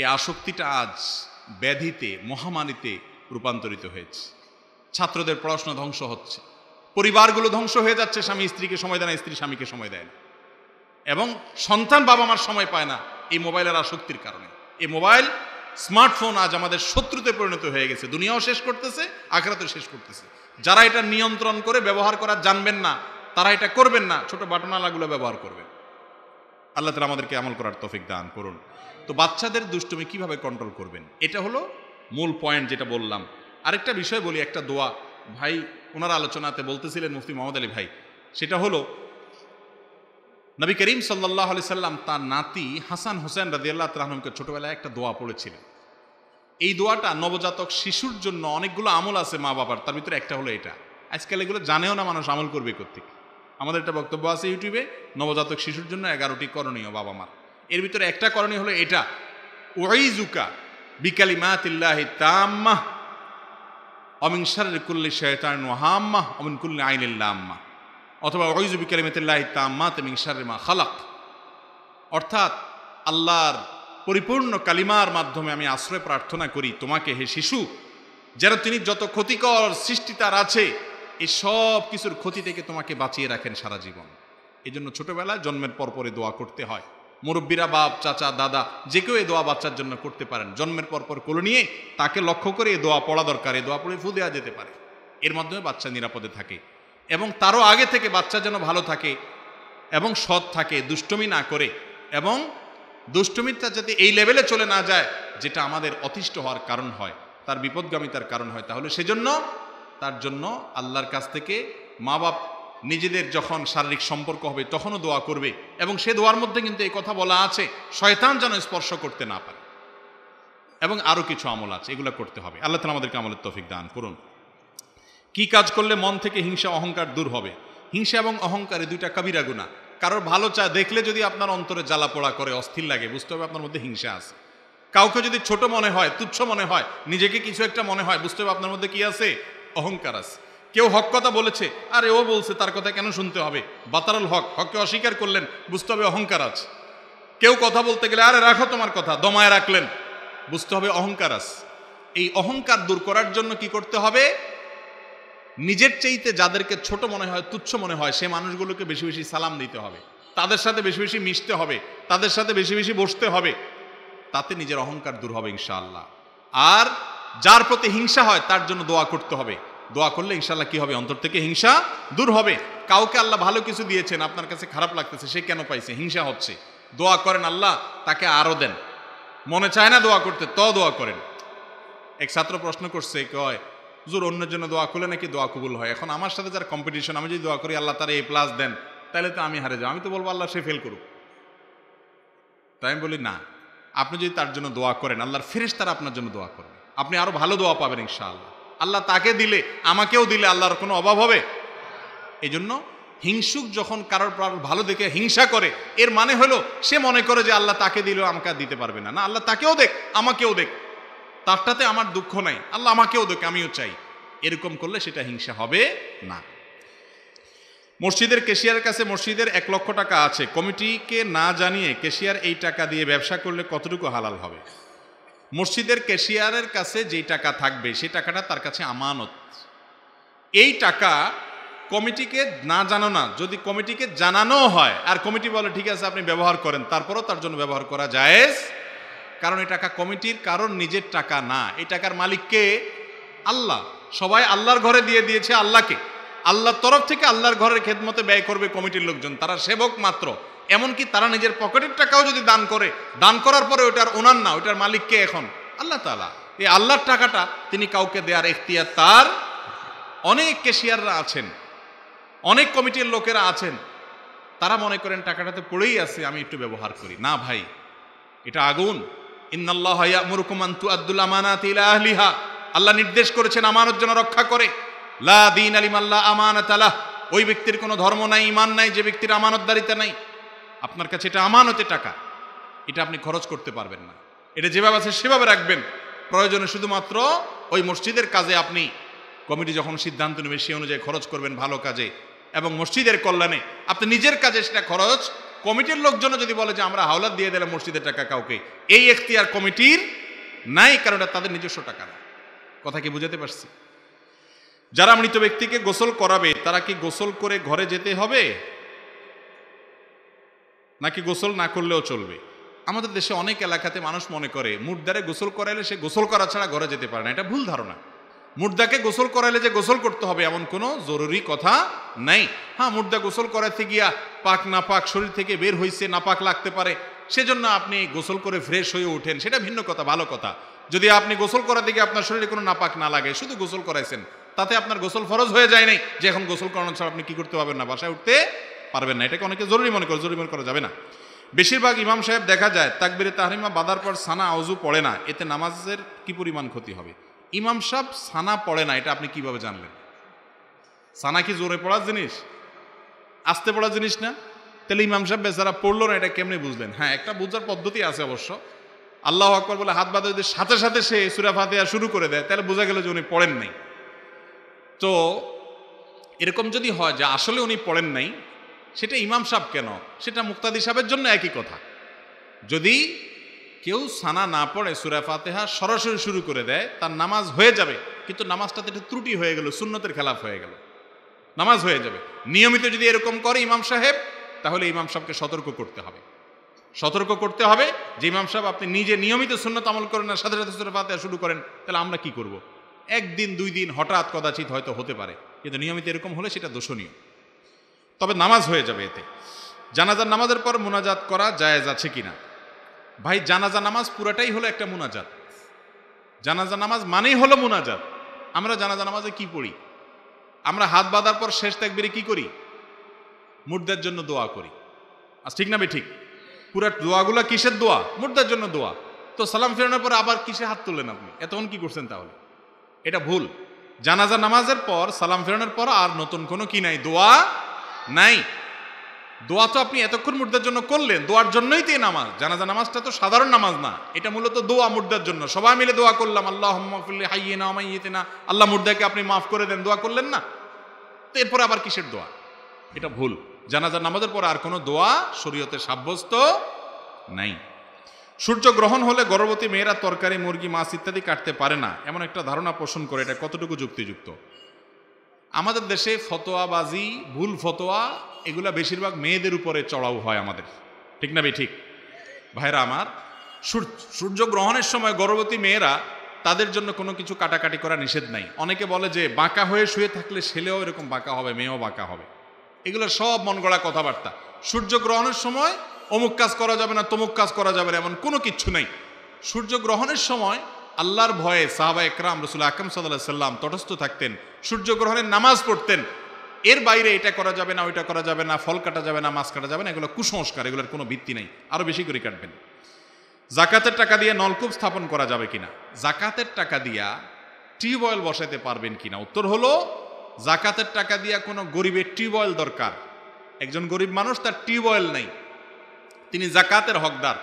এই আসক্তিটা আজ ব্যাধিতে, মহামারীতে রূপান্তরিত হয়েছে। ছাত্রদের পড়াশোনা ধ্বংস হচ্ছে, পরিবারগুলো ধ্বংস হয়ে যাচ্ছে, স্বামী স্ত্রীকে সময় দেয় না, স্ত্রী স্বামীকে সময় দেয় না, এবং সন্তান বাবা মার সময় পায় না এই মোবাইলের আসক্তির কারণে। এই মোবাইল স্মার্টফোন আজ আমাদের শত্রুতে পরিণত হয়ে গেছে, দুনিয়াও শেষ করতেছে, আখিরাতেও শেষ করতেছে। যারা এটা নিয়ন্ত্রণ করে ব্যবহার করা জানবেন না, তারা এটা করবেন না, ছোট বাটনালাগুলো ব্যবহার করবেন। আল্লাহ তাআলা আমাদেরকে আমল করার তৌফিক দান করুন। তো বাচ্চাদের দুষ্টুমি কিভাবে কন্ট্রোল করবেন, এটা হলো মূল পয়েন্ট যেটা বললাম। আরেকটা বিষয় বলি, একটা দোয়া ভাই ওনার আলোচনাতে বলতেছিলেন মুফতি মোহাম্মদ আলী ভাই, সেটা হলো নবী করিম সাল্লাল্লাহু আলাইহি সাল্লাম তার নাতি হাসান হোসেন রাদিয়াল্লাহু তাআলা আনহুকে ছোটবেলায় একটা দোয়া পড়েছিলেন। এই দোয়াটা নবজাতক শিশুর জন্য অনেকগুলো আমল আছে মা বাবার, তার ভিতরে একটা হলো এটা। আজকাল এগুলো জানেও না মানুষ, আমল করবে কোত্থেকে। আমাদের একটা বক্তব্য আছে ইউটিউবে, নবজাতক শিশুর জন্য 11টি করণীয় বাবা মার। এর ভিতরে একটা করণীয় হলো এটা, উইজুকা বিকালিমাতিল্লাহি তাম্মাহ ওয়া মিন শাররি কুল্লি শাইতানিন ওয়া হাম্মাহ ওয়া মিন কুল্লি আইনিন লাম্মাহ। অথবা আউযু বিকালিমাতিল্লাহি তাম্মাতি মিন শাররি মা খালাক, অর্থাৎ আল্লাহর পরিপূর্ণ কালিমার মাধ্যমে আমি আশ্রয় প্রার্থনা করি তোমাকে হে শিশু, যেন তিনি যত ক্ষতিকর সৃষ্টি তার আছে এই সব কিছুর ক্ষতি থেকে তোমাকে বাঁচিয়ে রাখেন সারা জীবন। এই জন্য ছোটবেলায় জন্মের পরপরে দোয়া করতে হয়। মুরব্বীরা, বাপ, চাচা, দাদা যে কেউ এই দোয়া বাচ্চার জন্য করতে পারেন। জন্মের পরপর কোলে নিয়ে তাকে লক্ষ্য করে এই দোয়া পড়া দরকার। এই দোয়া পড়ে ফু দেওয়া যেতে পারে, এর মাধ্যমে বাচ্চা নিরাপদে থাকে এবং তারও আগে থেকে বাচ্চা যেন ভালো থাকে এবং সৎ থাকে, দুষ্টমি না করে, এবং দুষ্টমিটা যাতে এই লেভেলে চলে না যায় যেটা আমাদের অতিষ্ঠ হওয়ার কারণ হয়, তার বিপদগামিতার কারণ হয়। তাহলে সেজন্য তার জন্য আল্লাহর কাছ থেকে মা বাপ নিজেদের যখন শারীরিক সম্পর্ক হবে তখনও দোয়া করবে, এবং সে দোয়ার মধ্যে কিন্তু এই কথা বলা আছে শয়তান যেন স্পর্শ করতে না পারে, এবং আরও কিছু আমল আছে, এগুলো করতে হবে। আল্লাহ তাআলা আমাদেরকে আমলের তৌফিক দান করুন। কি কাজ করলে মন থেকে হিংসা অহংকার দূর হবে? হিংসা এবং অহংকার এই দুইটা কবিরা গুনাহ। কারোর ভালো চা দেখলে যদি আপনার অন্তরে জ্বালা পোড়া করে, অস্থির লাগে, বুঝতে হবে আপনার মধ্যে হিংসা আছে। কাউকে যদি ছোট মনে হয়, তুচ্ছ মনে হয়, নিজেকে কিছু একটা মনে হয়, বুঝতে হবে আপনার মধ্যে কি আছে? অহংকার আছে। কেউ হক কথা বলেছে, আরে ও বলছে, তার কথা কেন শুনতে হবে? বাতারুল হক, হককে অস্বীকার করলেন, বুঝতে হবে অহংকার আছে। কেউ কথা বলতে গেলে আরে রাখো তোমার কথা, দমায় রাখলেন, বুঝতে হবে অহংকার আছে। এই অহংকার দূর করার জন্য কি করতে হবে? নিজের চাইতে যাদেরকে ছোট মনে হয়, তুচ্ছ মনে হয়, সে মানুষগুলোকে বেশি বেশি সালাম দিতে হবে, তাদের সাথে বেশি বেশি মিশতে হবে, তাদের সাথে বেশি বেশি বসতে হবে, তাতে নিজের অহংকার দূর হবে ইনশাআল্লাহ। আর যার প্রতি হিংসা হয় তার জন্য দোয়া করতে হবে। দোয়া করলে ইনশাআল্লাহ কি হবে? অন্তর থেকে হিংসা দূর হবে। কাউকে আল্লাহ ভালো কিছু দিয়েছেন, আপনার কাছে খারাপ লাগতেছে, সে কেন পাইছে? হিংসা হচ্ছে। দোয়া করেন আল্লাহ তাকে আরো দেন। মনে চায় না দোয়া করতে, তো দোয়া করেন। এক ছাত্র প্রশ্ন করছে, কয় হুজুর অন্যের জন্য দোয়া করলে নাকি দোয়া কবুল হয়। এখন আমার সাথে যার কম্পিটিশন, আমি যদি দোয়া করি আল্লাহ তার A+ দেন, তাহলে তো আমি হারে যাবো। আমি তো বলবো আল্লাহ সে ফেল করুক। তাই আমি বলি না, আপনি যদি তার জন্য দোয়া করেন, আল্লাহর ফেরেশতারা আপনার জন্য দোয়া করবে, আপনি আরো ভালো দোয়া পাবেন ইনশাআল্লাহ। আল্লাহ তাকে দিলে, আমাকেও দিলে আল্লাহর কোনো অভাব হবে? এই জন্য হিংসুক যখন কারোর ভালো দেখে হিংসা করে, এর মানে হলো সে মনে করে যে আল্লাহ তাকে দিলেও আমাকে দিতে পারবে না। না, আল্লাহ তাকেও দেখ, আমাকেও দেখ, তারটাতে আমার দুঃখ নাই, আল্লাহ আমাকেও দেখ, আমিও চাই। এরকম করলে সেটা হিংসা হবে না। মসজিদের ক্যাশিয়ারের কাছে মসজিদের 1 লক্ষ টাকা আছে, কমিটিকে না জানিয়ে ক্যাশিয়ার এই টাকা দিয়ে ব্যবসা করলে কতটুকু হালাল হবে? মসজিদের ক্যাশিয়ারের কাছে যেই টাকা থাকবে সেই টাকাটা তার কাছে আমানত। এই টাকা কমিটিকে না জানো না, যদি কমিটিকে জানানো হয় আর কমিটি বলে ঠিক আছে আপনি ব্যবহার করেন, তারপরও তার জন্য ব্যবহার করা জায়েজ। কারণ এই টাকা কমিটির কারণ নিজের টাকা না, এই টাকার মালিক কে? আল্লাহ। সবাই আল্লাহর ঘরে দিয়ে দিয়েছে আল্লাহকে, আল্লাহর তরফ থেকে আল্লাহর ঘরের খেদমতে ব্যয় করবে কমিটির লোকজন, তারা সেবক মাত্র। এমনকি তারা নিজের পকেটের টাকাও যদি দান করে, দান করার পরে ওটার ওনার না, ওটার মালিক কে? এখন আল্লাহ তাআলা। এই আল্লাহর টাকাটা তিনি কাউকে দেওয়ার এখতিয়ার তার। অনেক ক্যাশিয়াররা আছেন, অনেক কমিটির লোকেরা আছেন, তারা মনে করেন টাকাটাতে পড়েই আছে, আমি একটু ব্যবহার করি। না ভাই, এটা আগুন। ইন্নাল্লাহা ইয়া'মুরুকুম আন তুআদ্দুল আমানাতি ইলা আহলিহা, আল্লাহ নির্দেশ করেছেন আমানত যেন রক্ষা করে। লা দীনা লিমান লা আমানাতা লাহ, ওই ব্যক্তির কোনো ধর্ম নাই, ঈমান নাই যে ব্যক্তির আমানতদারিতা নাই। আপনার কাছে এটা আমানতের টাকা, এটা আপনি খরচ করতে পারবেন না। এটা যেভাবে আছে সেভাবে রাখবেন, প্রয়োজনে শুধুমাত্র ওই মসজিদের কাজে আপনি, কমিটি যখন সিদ্ধান্ত নেবে সেই অনুযায়ী খরচ করবেন ভালো কাজে এবং মসজিদের কল্যাণে। আপনি নিজের কাজে সেটা খরচ, কমিটির লোকজন যদি বলে যে আমরা হাওলাত দিয়ে দিলাম মসজিদের টাকা কাউকে, এই এখতিয়ার কমিটির নাই, কারণ এটা তাদের নিজস্ব টাকা না। কথা কি বুঝাতে পারছি? যারা মৃত ব্যক্তিকে গোসল করাবে তারা কি গোসল করে ঘরে যেতে হবে নাকি গোসল না করলেও চলবে? আমাদের দেশে অনেক এলাকাতে মানুষ মনে করে মুর্দারে গোসল করাইলে সে গোসল করা ছাড়া ঘরে যেতে পারে না। এটা ভুল ধারণা। মুর্দাকে গোসল করাইলে যে গোসল করতে হবে এমন কোনো জরুরি কথা নাই। হ্যাঁ, মুর্দা গোসল করাতে গিয়া পাক না পাক শরীর থেকে বের হয়েছে, নাপাক লাগতে পারে, সেজন্য আপনি গোসল করে ফ্রেশ হয়ে ওঠেন, সেটা ভিন্ন কথা, ভালো কথা। যদি আপনি গোসল করাতে গিয়ে আপনার শরীরে কোনো নাপাক না লাগে, শুধু গোসল করাইছেন, তাতে আপনার গোসল ফরজ হয়ে যায় নাই যে এখন গোসল করানো ছাড়া আপনি কি করতে পারবেন না, বাসায় উঠতে পারবেন না। এটাকে অনেকে জরুরি মনে করে, জরুরি মনে করা যাবে না। বেশিরভাগ ইমাম সাহেব দেখা যায় তাকবীরে তাহরিমা বাঁধার পর সানা আউযু পড়ে না, এতে নামাজের কি পরিমাণ ক্ষতি হবে? ইমাম সাহেব সানা পড়ে না, এটা আপনি কিভাবে জানলেন? সানা কি জোরে পড়ার জিনিস, আস্তে পড়ার জিনিস না? তাহলে ইমাম সাহেব বেচারা পড়লো না, এটা কেমনে বুঝলেন? হ্যাঁ, একটা বোঝার পদ্ধতি আছে অবশ্য। আল্লাহু আকবার বলে হাত বাঁধে যদি সাথে সাথে সে সূরা ফাতিহা শুরু করে দেয়, তাহলে বোঝা গেল যে উনি পড়েন নাই। তো এরকম যদি হয় যে আসলে উনি পড়েন নাই, সেটা ইমাম সাহেব কেন, সেটা মুক্তাদি সাহেবের জন্য একই কথা। যদি কেউ সানা না পড়ে সূরা ফাতিহা সরাসরি শুরু করে দেয়, তার নামাজ হয়ে যাবে, কিন্তু নামাজটাতে একটা ত্রুটি হয়ে গেল, সুন্নতের খেলাফ হয়ে গেল, নামাজ হয়ে যাবে। নিয়মিত যদি এরকম করে ইমাম সাহেব, তাহলে ইমাম সাহেবকে সতর্ক করতে হবে, সতর্ক করতে হবে যে ইমাম সাহেব আপনি নিজে নিয়মিত সুন্নত আমল করেন না, সাথে সাথে সূরা ফাতিহা শুরু করেন, তাহলে আমরা কি করব? একদিন দুই দিন হঠাৎ কদাচিৎ হয়তো হতে পারে, কিন্তু নিয়মিত এরকম হলে সেটা দোষণীয়। তবে নামাজ হয়ে যাবে এতে। জানাজার নামাজের পর মুনাজাত করা জায়েজ আছে কিনা? ভাই, জানাজা নামাজ পুরাটাই হলো একটা মুনাজাত। জানাজা নামাজ মানেই হলো মুনাজাত। আমরা জানাজা নামাজে কি পড়ি? আমরা হাত বাঁধার পর শেষ তাকবীরে কি করি? মুর্দার জন্য দোয়া করি। আর ঠিক না ঠিক? পুরা দোয়াগুলো কিসের দোয়া? মুর্দার জন্য দোয়া। তো সালাম ফেরানোর পর আবার কিসে হাত তুললেন আপনি? এতক্ষণ কি করছেন তাহলে? এটা ভুল। জানাজা নামাজের পর সালাম ফেরানোর পর আর নতুন কোনো কি নাই, দোয়া নাই। দোয়া তো আপনি এতক্ষণ মুর্দার জন্য করলেন, দোয়ার জন্যই তো এই নামাজ। জানাজা নামাজটা তো সাধারণ নামাজ না, এটা মূলত দোয়া মুর্দার জন্য। সবাই মিলে দোয়া করলাম, আল্লাহুম্মা ফিল্লি হাইয়িনা ওয়া মাইয়িতিনা, আল্লাহ মুর্দাকে আপনি মাফ করে দেন, দোয়া করলেন না? তো এরপরে আবার কিসের দোয়া? এটা ভুল। জানাজা নামাজের পর আর কোনো দোয়া শরীয়তে সাব্যস্ত নাই। সূর্য গ্রহণ হলে গর্ভবতী মেয়েরা তরকারি, মুরগি, মাছ ইত্যাদি কাটতে পারে না, এমন একটা ধারণা পোষণ করে, এটা কতটুকু যুক্তিযুক্ত? আমাদের দেশে ফতোয়াবাজি, ভুল ফতোয়া, এগুলা বেশিরভাগ মেয়েদের উপরে চড়াও হয় আমাদের, ঠিক না ঠিক? ভাইরা আমার, সূর্য গ্রহণের সময় গর্ভবতী মেয়েরা, তাদের জন্য কোনো কিছু কাটাকাটি করা নিষেধ নাই। অনেকে বলে যে বাঁকা হয়ে শুয়ে থাকলে ছেলেও এরকম বাঁকা হবে, মেয়েও বাঁকা হবে। এগুলো সব মন গড়া কথাবার্তা। সূর্য গ্রহণের সময় অমুক কাজ করা যাবে না, তমুক কাজ করা যাবে না, এমন কোনো কিচ্ছু নেই। সূর্য গ্রহণের সময় আল্লাহর ভয়ে সাহাবা একরাম রাসূল আকরাম সাল্লাল্লাহু আলাইহি সাল্লাম তটস্থ থাকতেন, সূর্য গ্রহণের নামাজ পড়তেন। এর বাইরে এটা করা যাবে না, ওইটা করা যাবে না, ফল কাটা যাবে না, মাছ কাটা যাবে না, এগুলো কুসংস্কার, এগুলোর কোনো ভিত্তি নেই। আরো বেশি করে কাটবেন। জাকাতের টাকা দিয়ে নলকূপ স্থাপন করা যাবে কিনা? জাকাতের টাকা দিয়া টিউবওয়েল বসাতে পারবেন কিনা? উত্তর হলো, জাকাতের টাকা দিয়া কোনো গরিবের টিউবওয়েল দরকার। একজন গরিব মানুষ, তার টিউবওয়েল নেই, তিনি জাকাতের হকদার,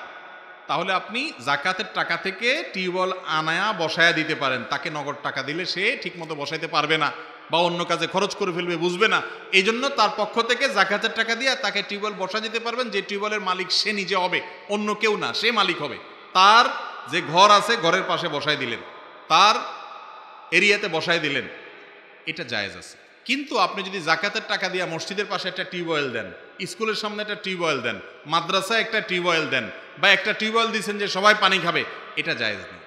তাহলে আপনি জাকাতের টাকা থেকে টিউবওয়েল আনায়া বসায়া দিতে পারেন। তাকে নগদ টাকা দিলে সে ঠিক মতো বসাইতে পারবে না, বা অন্য কাজে খরচ করে ফেলবে, বুঝবে না। এই জন্য তার পক্ষ থেকে জাকাতের টাকা দিয়ে তাকে টিউবওয়েল বসা দিতে পারবেন। যে টিউবওয়েলের মালিক সে নিজে হবে, অন্য কেউ না, সে মালিক হবে। তার যে ঘর আছে, ঘরের পাশে বসায় দিলেন, তার এরিয়াতে বসায় দিলেন, এটা জায়েজ আছে। কিন্তু আপনি যদি জাকাতের টাকা দিয়ে মসজিদের পাশে একটা টিউবওয়েল দেন, স্কুলের সামনে একটা টিউবওয়েল দেন, মাদ্রাসায় একটা টিউবওয়েল দেন, বা একটা টিউবওয়েল দিচ্ছেন যে সবাই পানি খাবে, এটা জায়েজ নেই।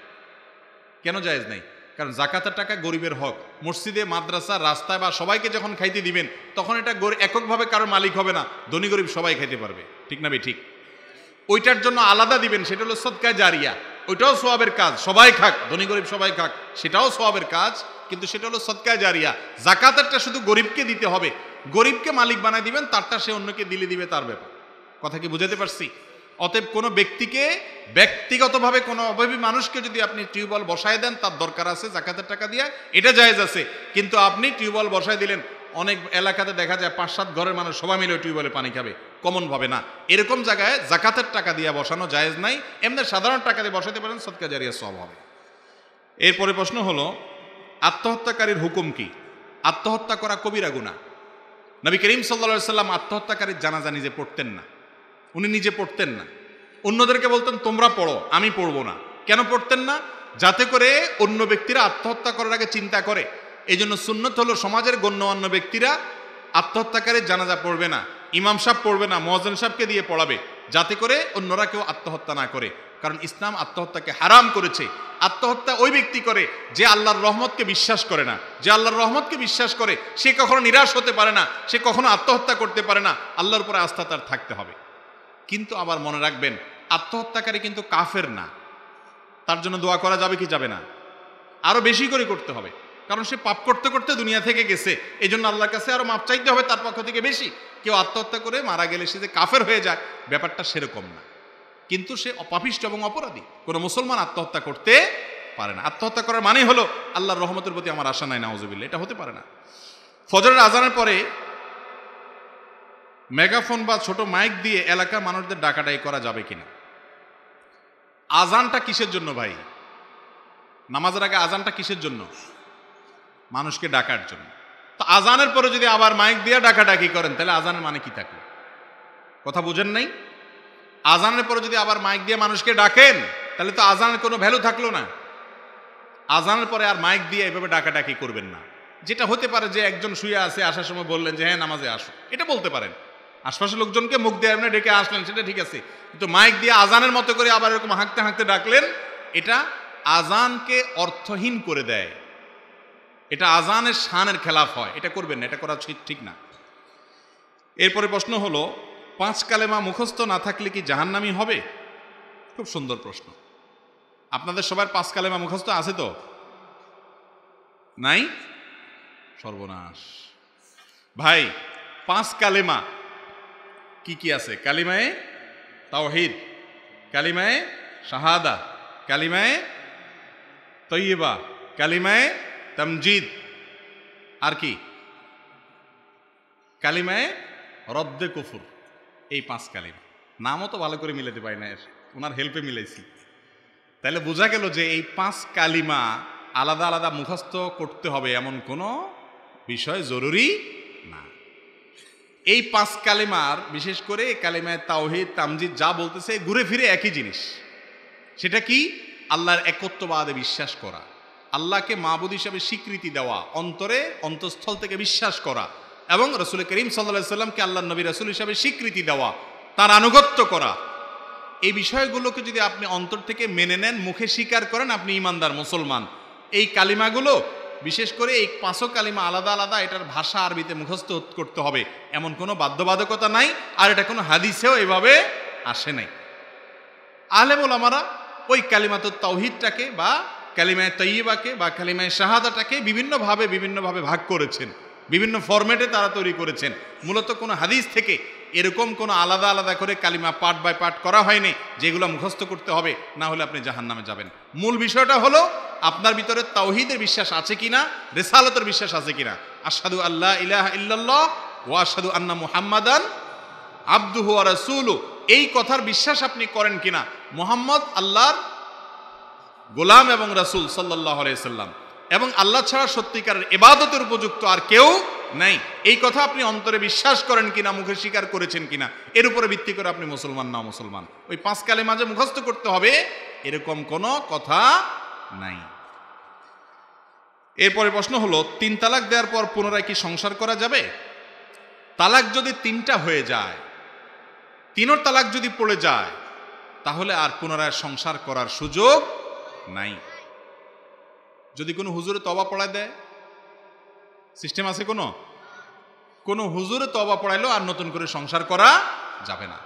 কেন জায়েজ নেই? কারণ জাকাতের টাকা গরিবের হক। মসজিদে, মাদ্রাসা, রাস্তায় বা সবাইকে যখন খাইতে দিবেন, তখন এটা এককভাবে কারোর মালিক হবে না, ধনী গরিব সবাই খাইতে পারবে, ঠিক না ঠিক? ওইটার জন্য আলাদা দিবেন, সেটা হলো সদকা জারিয়া, ওইটাও সওয়াবের কাজ, সবাই খাক, ধনী গরিব সবাই খাক, সেটাও সওয়াবের কাজ, কিন্তু সেটা হলো সদকা জারিয়া। জাকাতেরটা শুধু গরিবকে দিতে হবে, গরিবকে মালিক বানায় দিবেন, তারটা সে অন্যকে দিবে, তার ব্যাপার। কথা কি বুঝাতে পারছি? অতএব কোনো ব্যক্তিকে, ব্যক্তিগতভাবে কোনো অভাবী মানুষকে যদি আপনি টিউবওয়েল বসায় দেন, তার দরকার আছে জাকাতের টাকা দিয়া, এটা জায়েজ আছে। কিন্তু আপনি টিউবওয়েল বসায় দিলেন, অনেক এলাকাতে দেখা যায় 5-7 ঘরের মানুষ সবাই মিলে টিউবওয়েলে পানি খাবে, কমন ভাবে না, এরকম জায়গায় জাকাতের টাকা দিয়ে বসানো জায়েজ নাই। এমনি সাধারণ টাকা দিয়ে বসাতে পারেন, সদকা জারিয়া সওয়াব হবে। এরপরে প্রশ্ন হলো, আত্মহত্যাকারীর হুকুম কি? আত্মহত্যা করা কবিরা গুনাহ। নবী করিম সাল্লাল্লাহু আলাইহি সাল্লাম আত্মহত্যাকারীর জানাজা নিজে পড়তেন না, উনি নিজে পড়তেন না, অন্যদেরকে বলতেন তোমরা পড়ো, আমি পড়বো না। কেন পড়তেন না? যাতে করে অন্য ব্যক্তিরা আত্মহত্যা করার আগে চিন্তা করে। এই জন্য সুন্নত হলো, সমাজের গণ্যমান্য ব্যক্তিরা আত্মহত্যাকারীর জানাজা পড়বে না, ইমাম সাহেব পড়বে না, মুয়াজ্জিন সাহেবকে দিয়ে পড়াবে, যাতে করে অন্যরা কেউ আত্মহত্যা না করে। কারণ ইসলাম আত্মহত্যাকে হারাম করেছে। আত্মহত্যা ওই ব্যক্তি করে যে আল্লাহর রহমতকে বিশ্বাস করে না। যে আল্লাহর রহমতকে বিশ্বাস করে, সে কখনো নিরাশ হতে পারে না, সে কখনো আত্মহত্যা করতে পারে না। আল্লাহর উপরে আস্থা তার থাকতে হবে। কিন্তু আবার মনে রাখবেন, আত্মহত্যাকারী কিন্তু কাফের না, তার জন্য দোয়া করা যাবে কি যাবে না? আরো বেশি করে করতে হবে, কারণ সে পাপ করতে করতে দুনিয়া থেকে গেছে। এই জন্য আল্লাহর কাছে আরো মাপ চাইতে হবে তার পক্ষ থেকে বেশি। কেউ আত্মহত্যা করে মারা গেলে সে যে কাফের হয়ে যায়, ব্যাপারটা সেরকম না, কিন্তু সে পাপিষ্ঠ এবং অপরাধী। কোনো মুসলমান আত্মহত্যা করতে পারে না। আত্মহত্যা করার মানে হলো আল্লাহর রহমতের প্রতি আমার আশা নাই, নাউজুবিল্লাহ, এটা হতে পারে না। ফজরের আজানের পরে মেগাফোন বা ছোট মাইক দিয়ে এলাকার মানুষদের ডাকাডাকি করা যাবে কিনা? আজানটা কিসের জন্য ভাই? নামাজের আগে আজানটা কিসের জন্য? মানুষকে ডাকার জন্য। তো আজানের পরে যদি আবার মাইক দিয়ে ডাকাডাকি করেন তাহলে আজানের মানে কি থাকলো? কথা বুঝেন নাই? আজানের পরে যদি আবার মাইক দিয়ে মানুষকে ডাকেন তাহলে তো আজানের কোনো ভ্যালু থাকলো না। আজানের পরে আর মাইক দিয়ে এভাবে ডাকাডাকি করবেন না। যেটা হতে পারে যে একজন শুয়ে আছে, আসার সময় বললেন যে হ্যাঁ নামাজে আসো, এটা বলতে পারেন। আশপাশের লোকজনকে মুখ দিয়ে এমনি ডেকে আসলেন, সেটা ঠিক আছে। কিন্তু মাইক দিয়ে আজানের মতো করে আবার এরকম হাঁকতে হাঁকতে ডাকলেন, এটা আজানকে অর্থহীন করে দেয়, এটা আজানের শানের খেলাফ হয়, এটা করবেন না, এটা করা ঠিক না। এরপরে প্রশ্ন হলো, 5 কালেমা মুখস্থ না থাকলে কি জাহান্নামী হবে? খুব সুন্দর প্রশ্ন। আপনাদের সবার 5 কালেমা মুখস্থ আছে তো? নাই? সর্বনাশ ভাই। 5 কালেমা কি কি আছে? কালিমায়ে তাওহীদ, কালিমায়ে শাহাদা, কালিমায়ে তয়্যিবা, কালিমায়ে তামজিদ, আর কি? কালিমায়ে রদ্দে কুফর। এই 5 কালিমা। নামও তো ভালো করে মিলাতে পারি না, ওনার হেল্পে মিলাইছি। তাহলে বোঝা গেল যে এই 5 কালিমা আলাদা আলাদা মুখস্থ করতে হবে এমন কোনো বিষয় জরুরি না। এই 5 কালিমার বিশেষ করে কালিমায়ে তাওহীদ, তামজিদ যা বলতেছে ঘুরে ফিরে একই জিনিস। সেটা কি? আল্লাহর একত্ববাদে বিশ্বাস করা, আল্লাহকে মাবুদ হিসাবে স্বীকৃতি দেওয়া, অন্তরে অন্তঃস্থল থেকে বিশ্বাস করা, এবং রাসূল করিম সাল্লাল্লাহু আলাইহি সাল্লামকে আল্লাহর নবী রাসূল হিসাবে স্বীকৃতি দেওয়া, তার আনুগত্য করা। এই বিষয়গুলোকে যদি আপনি অন্তর থেকে মেনে নেন, মুখে স্বীকার করেন, আপনি ঈমানদার মুসলমান। এই কালিমাগুলো বিশেষ করে এই 5 কালিমা আলাদা আলাদা, এটার ভাষা আরবিতে মুখস্থ করতে হবে এমন কোনো বাধ্যবাধকতা নাই, আর এটা কোনো হাদিসেও এভাবে আসে নাই। আলেম ওলামারা ওই কালিমাতুত তাওহীদটাকে বা কালিমায়ে তাইয়্যিবাকে বা কালিমায়ে শাহাদাটাকে বিভিন্নভাবে ভাগ করেছেন, বিভিন্ন ফরম্যাটে তারা তৈরি করেছেন। মূলত কোনো হাদিস থেকে এরকম কোনো আলাদা আলাদা করে কালিমা পার্ট বাই পার্ট করা হয়নি যেগুলো মুখস্থ করতে হবে, না হলে আপনি জাহান্নামে যাবেন। মূল বিষয়টা হলো আপনার ভিতরে তাওহীদের বিশ্বাস আছে কিনা, রিসালাতের বিশ্বাস আছে কিনা। আশহাদু আল্লা ইলাহা ইল্লাল্লাহ ওয়া আশহাদু আন্না মুহাম্মাদান আবদুহু ওয়া রাসূলুহু, এই কথার বিশ্বাস আপনি করেন কিনা। মুহাম্মদ আল্লাহর গোলাম এবং রাসূল সাল্লাল্লাহু আলাইহি সাল্লাম, এবং আল্লাহ ছাড়া সত্যিকারের ইবাদতের উপযুক্ত আর কেউ নাই, এই কথা আপনি অন্তরে বিশ্বাস করেন কিনা, মুখে স্বীকার করেছেন কিনা, এর উপরে ভিত্তি করে আপনি মুসলমান না মুসলমান। ওই 5 কালেমা যে মুখস্থ করতে হবে এরকম কোনো কথা নাই। এরপরে প্রশ্ন হলো, 3 তালাক দেওয়ার পর পুনরায় কি সংসার করা যাবে? তালাক যদি 3টা হয়ে যায়, 3 তালাক যদি পড়ে যায়, তাহলে আর পুনরায় সংসার করার সুযোগ নাই। যদি কোনো হুজুরে তওবা পড়ায় দেয়, সিস্টেম আছে কোনো হুজুরে তওবা পড়াইলো আর নতুন করে সংসার করা যাবে না।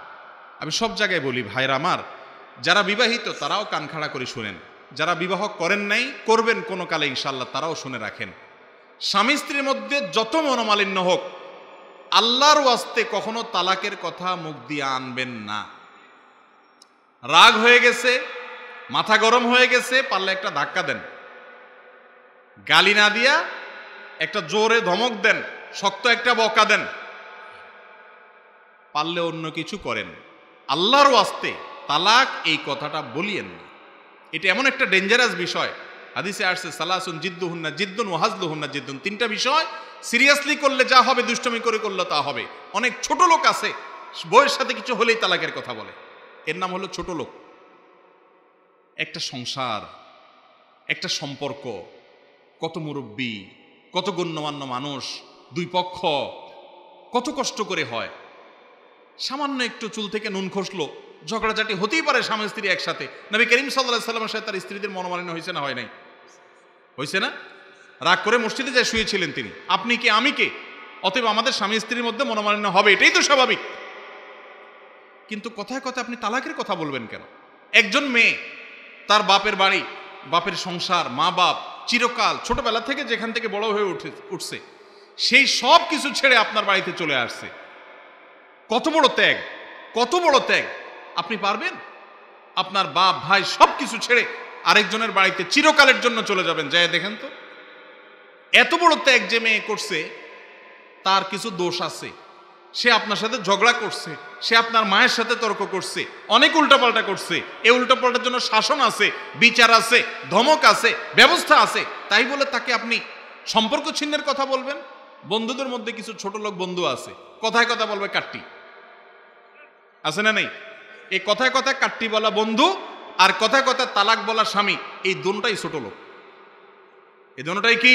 আমি সব জায়গায় বলি ভাইরা আমার, যারা বিবাহিত তারাও কান খাড়া করে শুনেন, যারা বিবাহ করেন নাই করবেন কোনো কালে ইনশাআল্লাহ, তারাও শুনে রাখেন। স্বামী স্ত্রীর মধ্যে যত মনোমালিন্য হোক, আল্লাহর ওয়াস্তে কখনো তালাকের কথা মুখ দিয়ে আনবেন না। রাগ হয়ে গেছে, মাথা গরম হয়ে গেছে, পারলে একটা ধাক্কা দেন, গালি না দিয়া একটা জোরে ধমক দেন, শক্ত একটা বকা দেন, পারলে অন্য কিছু করেন। আল্লাহর ওয়াস্তে তালাক এই কথাটা বলিয়েন না। এটা এমন একটা ডেঞ্জারাস বিষয়। হাদিসে আসছে সালাসুন জিদ্দুহুন্না জিদ্দুন ওয়া হাজলুহুন্না জিদ্দুন, 3টা বিষয় সিরিয়াসলি করলে যা হবে, দুষ্টমি করে করলে তা হবে। অনেক ছোট লোক আছে, বউয়ের সাথে কিছু হলেই তালাকের কথা বলে, এর নাম হলো ছোট লোক। একটা সংসার, একটা সম্পর্ক, কত মুরব্বী, কত গণ্যমান্য মানুষ, 2 পক্ষ কত কষ্ট করে হয়। সামান্য একটু চুল থেকে নুন খসলো, ঝগড়াঝাটি হতেই পারে স্বামী স্ত্রী একসাথে। নবী করিম সাল্লাল্লাহু আলাইহি সাল্লামের সাথে তার স্ত্রীদের মনোমালিন্য হয়েছে না হয় নাই? হয়েছে না? রাগ করে মসজিদে যায় শুয়েছিলেন তিনি, আপনি কে আমি কে, অতএব আমাদের স্বামী স্ত্রীর মধ্যে মনোমালিন্য হবে, এটাই তো স্বাভাবিক। কিন্তু কথায় কথায় আপনি তালাকের কথা বলবেন কেন? একজন মেয়ে তার বাপের বাড়ি, বাপের সংসার, মা বাপ, চিরকাল ছোটবেলা থেকে যেখান থেকে বড় হয়ে উঠছে, সেই সব কিছু ছেড়ে আপনার বাড়িতে চলে আসছে। কত বড় ত্যাগ, কত বড় ত্যাগ! আপনি পারবেন আপনার বাপ ভাই সব কিছু ছেড়ে আরেকজনের বাড়িতে চিরকালের জন্য চলে যাবেন? যায় দেখেন তো, এত বড় ত্যাগ যে মেয়ে করছে, তার কিছু দোষ আছে। সে আপনার সাথে ঝগড়া করছে, সে আপনার মায়ের সাথে তর্ক করছে, অনেক উল্টাপাল্টা করছে। এই উল্টাপাল্টার জন্য শাসন আছে, বিচার আছে, ধমক আছে, ব্যবস্থা আছে। তাই বলে তাকে আপনি সম্পর্ক ছিন্নের কথা বলবেন? বন্ধুদের মধ্যে কিছু ছোট লোক বন্ধু আছে, কথায় কথা বলবে কাট্টি, আছে না নেই? এই কথায় কথায় কাট্টি বলা বন্ধু আর কথায় কথায় তালাক বলা স্বামী, এই দুটোটাই ছোট লোক, এই দুটোটাই কি?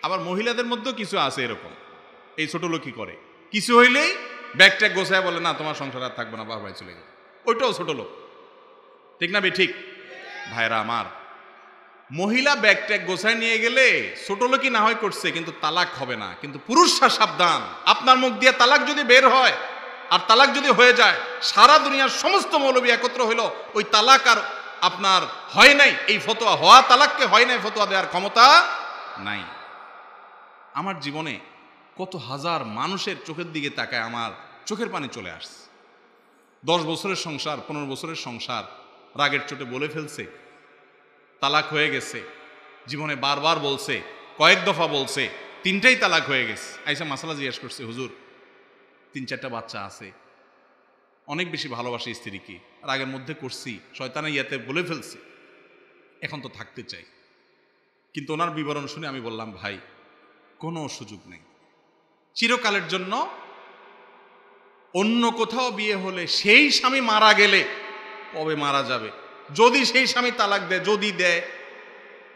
আবার মহিলাদের মধ্যেও কিছু আছে এরকম, এই ছোট লোকই করে, কিছু হইলেই ব্যাগ ট্যাগ গোছায় বলে না তোমার সংসার আর থাকবে না, বাবার বাড়ি চলে যাবে, ওইটাও ছোট লোক, ঠিক না বে ঠিক? ভাইরা আমার, মহিলা ব্যাগ ট্যাগ গোছায় নিয়ে গেলে ছোট লোকই না হয় করছে, কিন্তু তালাক হবে না। কিন্তু পুরুষরা সাবধান, আপনার মুখ দিয়ে তালাক যদি বের হয় আর তালাক যদি হয়ে যায়, সারা দুনিয়ার সমস্ত মৌলবী একত্র হইল ওই তালাক আর আপনার হয় নাই এই ফতোয়া, হওয়া তালাককে হয় নাই ফতোয়া দেওয়ার ক্ষমতা নাই। আমার জীবনে কত হাজার মানুষের চোখের দিকে তাকায় আমার চোখের পানি চলে আসছে। 10 বছরের সংসার, 15 বছরের সংসার, রাগের চোটে বলে ফেলছে, তালাক হয়ে গেছে, জীবনে বারবার বলছে, কয়েক দফা বলছে, 3টাই তালাক হয়ে গেছে। আইসা মাসালা জিজ্ঞেস করছে, হুজুর 3-4টা বাচ্চা আছে, অনেক বেশি ভালোবাসে স্ত্রীকে, রাগের মধ্যে করছি, শয়তানে ইয়াতে বলে ফেলছে, এখন তো থাকতে চাই। কিন্তু ওনার বিবরণ শুনে আমি বললাম, ভাই কোনো সুযোগ নেই, চিরকালের জন্য অন্য কোথাও বিয়ে হলে সেই স্বামী মারা গেলে কবে মারা যাবে, যদি সেই স্বামী তালাক দেয়, যদি দেয়,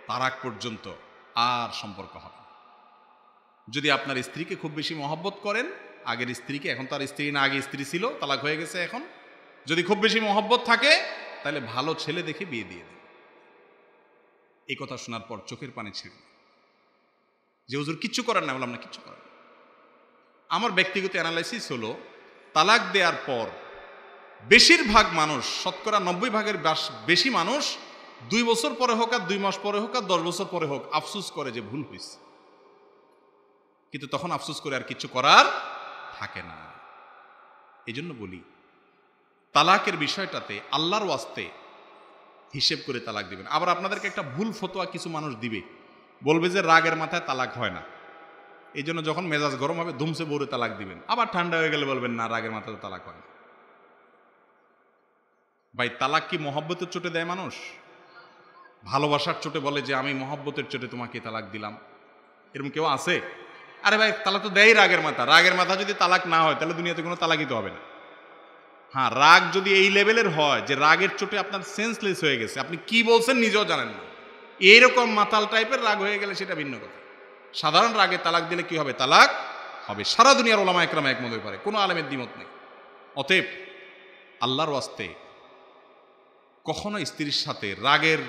তার আগ পর্যন্ত আর সম্পর্ক হবে। যদি আপনার স্ত্রীকে খুব বেশি মহব্বত করেন, আগের স্ত্রীকে, এখন তার স্ত্রী না, আগে স্ত্রী ছিল, তালাক হয়ে গেছে, এখন যদি খুব বেশি মহব্বত থাকে তাহলে ভালো ছেলে দেখে বিয়ে দিয়ে দেন। এই কথা শোনার পর চোখের পানি ছিল যে হুজুর কিচ্ছু করার না, বললাম না কিচ্ছু করার। আমার ব্যক্তিগত অ্যানালাইসিস হলো, তালাক দেওয়ার পর বেশিরভাগ মানুষ, শতকরা 90% বেশি মানুষ 2 বছর পরে হোক আর 2 মাস পরে হোক আর 10 বছর পরে হোক আফসোস করে যে ভুল হয়েছে, কিন্তু তখন আফসোস করে আর কিছু করার থাকে না। এই জন্য বলি, তালাকের বিষয়টাতে আল্লাহর ওয়াস্তে হিসেব করে তালাক দিবেন। আবার আপনাদেরকে একটা ভুল ফতোয়া কিছু মানুষ দিবে, বলবে যে রাগের মাথায় তালাক হয় না, এই জন্য যখন মেজাজ গরম হবে ধুমসে বউরে তালাক দিবেন, আবার ঠান্ডা হয়ে গেলে বলবেন না রাগের মাথায় তালাক হয় না। ভাই, তালাক কি মহব্বতের চোটে দেয় মানুষ? ভালোবাসার চোটে বলে যে আমি মহব্বতের চোটে তোমাকে তালাক দিলাম, এরকম কেউ আছে? আরে ভাই, তালাক তো দেয় রাগের মাথা, রাগের মাথা যদি তালাক না হয় তাহলে দুনিয়াতে কোনো তালাকই তো হবে না। হ্যাঁ, রাগ যদি এই লেভেলের হয় যে রাগের চোটে আপনার সেন্সলেস হয়ে গেছে, আপনি কি বলছেন নিজেও জানেন না, এইরকম মাতাল টাইপের রাগ হয়ে গেলে সেটা ভিন্ন কথা। সাধারণ রাগে তালাক দিলে কি হবে? তালাক হবে। সারা দুনিয়ার ওলামা একরাম একমত হয়ে পারে, কোনো আলেমের দ্বিমত নেই। অতএব আল্লাহর ওয়াস্তে কখনো স্ত্রীর সাথে রাগের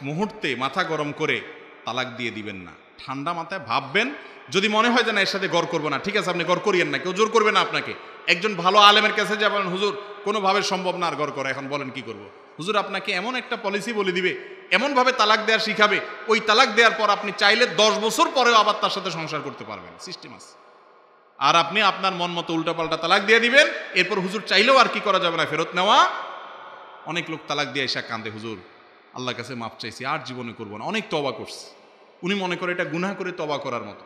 মুহূর্তে মাথা গরম করে তালাক দিয়ে দিবেন না। ঠান্ডা মাথায় ভাববেন, যদি মনে হয় যে না এর সাথে গড় করবো না, ঠিক আছে, আপনি গড় করিয়েন না, কেউ জোর করবে না আপনাকে। একজন ভালো আলেমের কাছে যা বলেন, হুজুর কোনোভাবে সম্ভব না আর গড় করা, এখন বলেন কি করব। হুজুর আপনাকে এমন একটা পলিসি বলে দিবে, এমনভাবে তালাক দেওয়ার শিখাবে, ওই তালাক দেওয়ার পর আপনি চাইলে 10 বছর পরেও আবার তার সাথে সংসার করতে পারবেন, সিস্টেম আছে। আর আপনি আপনার মন মতো উল্টাপাল্টা তালাক দিয়ে দিবেন, এরপর হুজুর চাইলেও আর কি করা যাবে না, ফেরত নেওয়া। অনেক লোক তালাক দিয়ে এসে কান্দে, হুজুর আল্লাহর কাছে মাফ চাইছি, আর জীবনে করবো না, অনেক তওবা করছি। উনি মনে করে এটা গুনাহ করে তওবা করার মতো।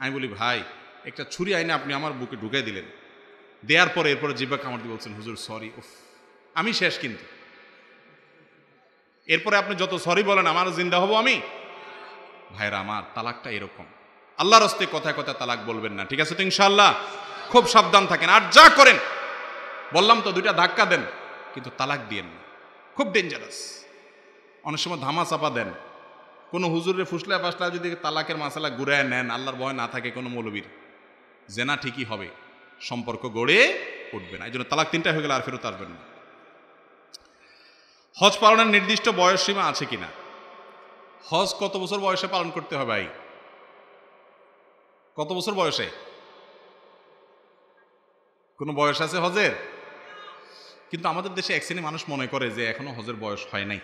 আমি বলি, ভাই একটা ছুরি আইনে আপনি আমার বুকে ঢুকাই দিলেন, দেওয়ার পরে এরপরে জিব্বা কামড় দিয়ে বলছেন হুজুর সরি, উফ আমি শেষ। কিন্তু এরপরে আপনি যত সরি বলেন আমারও জিন্দা হব আমি। ভাইরা আমার, তালাকটা এরকম, আল্লাহর হস্তে কথায় কথায় তালাক বলবেন না, ঠিক আছে তো ইনশাআল্লাহ? খুব সাবধান থাকেন, আর যা করেন বললাম তো 2টা ধাক্কা দেন, কিন্তু তালাক দিয়েন না, খুব ডেঞ্জারাস। অনেক সময় ধামা চাপা দেন, কোনো হুজুরের ফুসলা ফাসলা যদি তালাকের মাসালা ঘুরায় নেন, আল্লাহর ভয় না থাকে কোনো মৌলবীর, জেনা ঠিকই হবে, সম্পর্ক গড়ে উঠবে না। এই জন্য তালাক 3টা হয়ে গেলে আর ফেরত আসবেন না। হজ পালনের নির্দিষ্ট বয়স সীমা আছে কিনা? হজ কত বছর বয়সে পালন করতে হবে ভাই? কত বছর বয়সে? কোনো বয়স আছে হজের? কিন্তু আমাদের দেশে এক শ্রেণী মানুষ মনে করে যে এখনো হজের বয়স হয় নাই,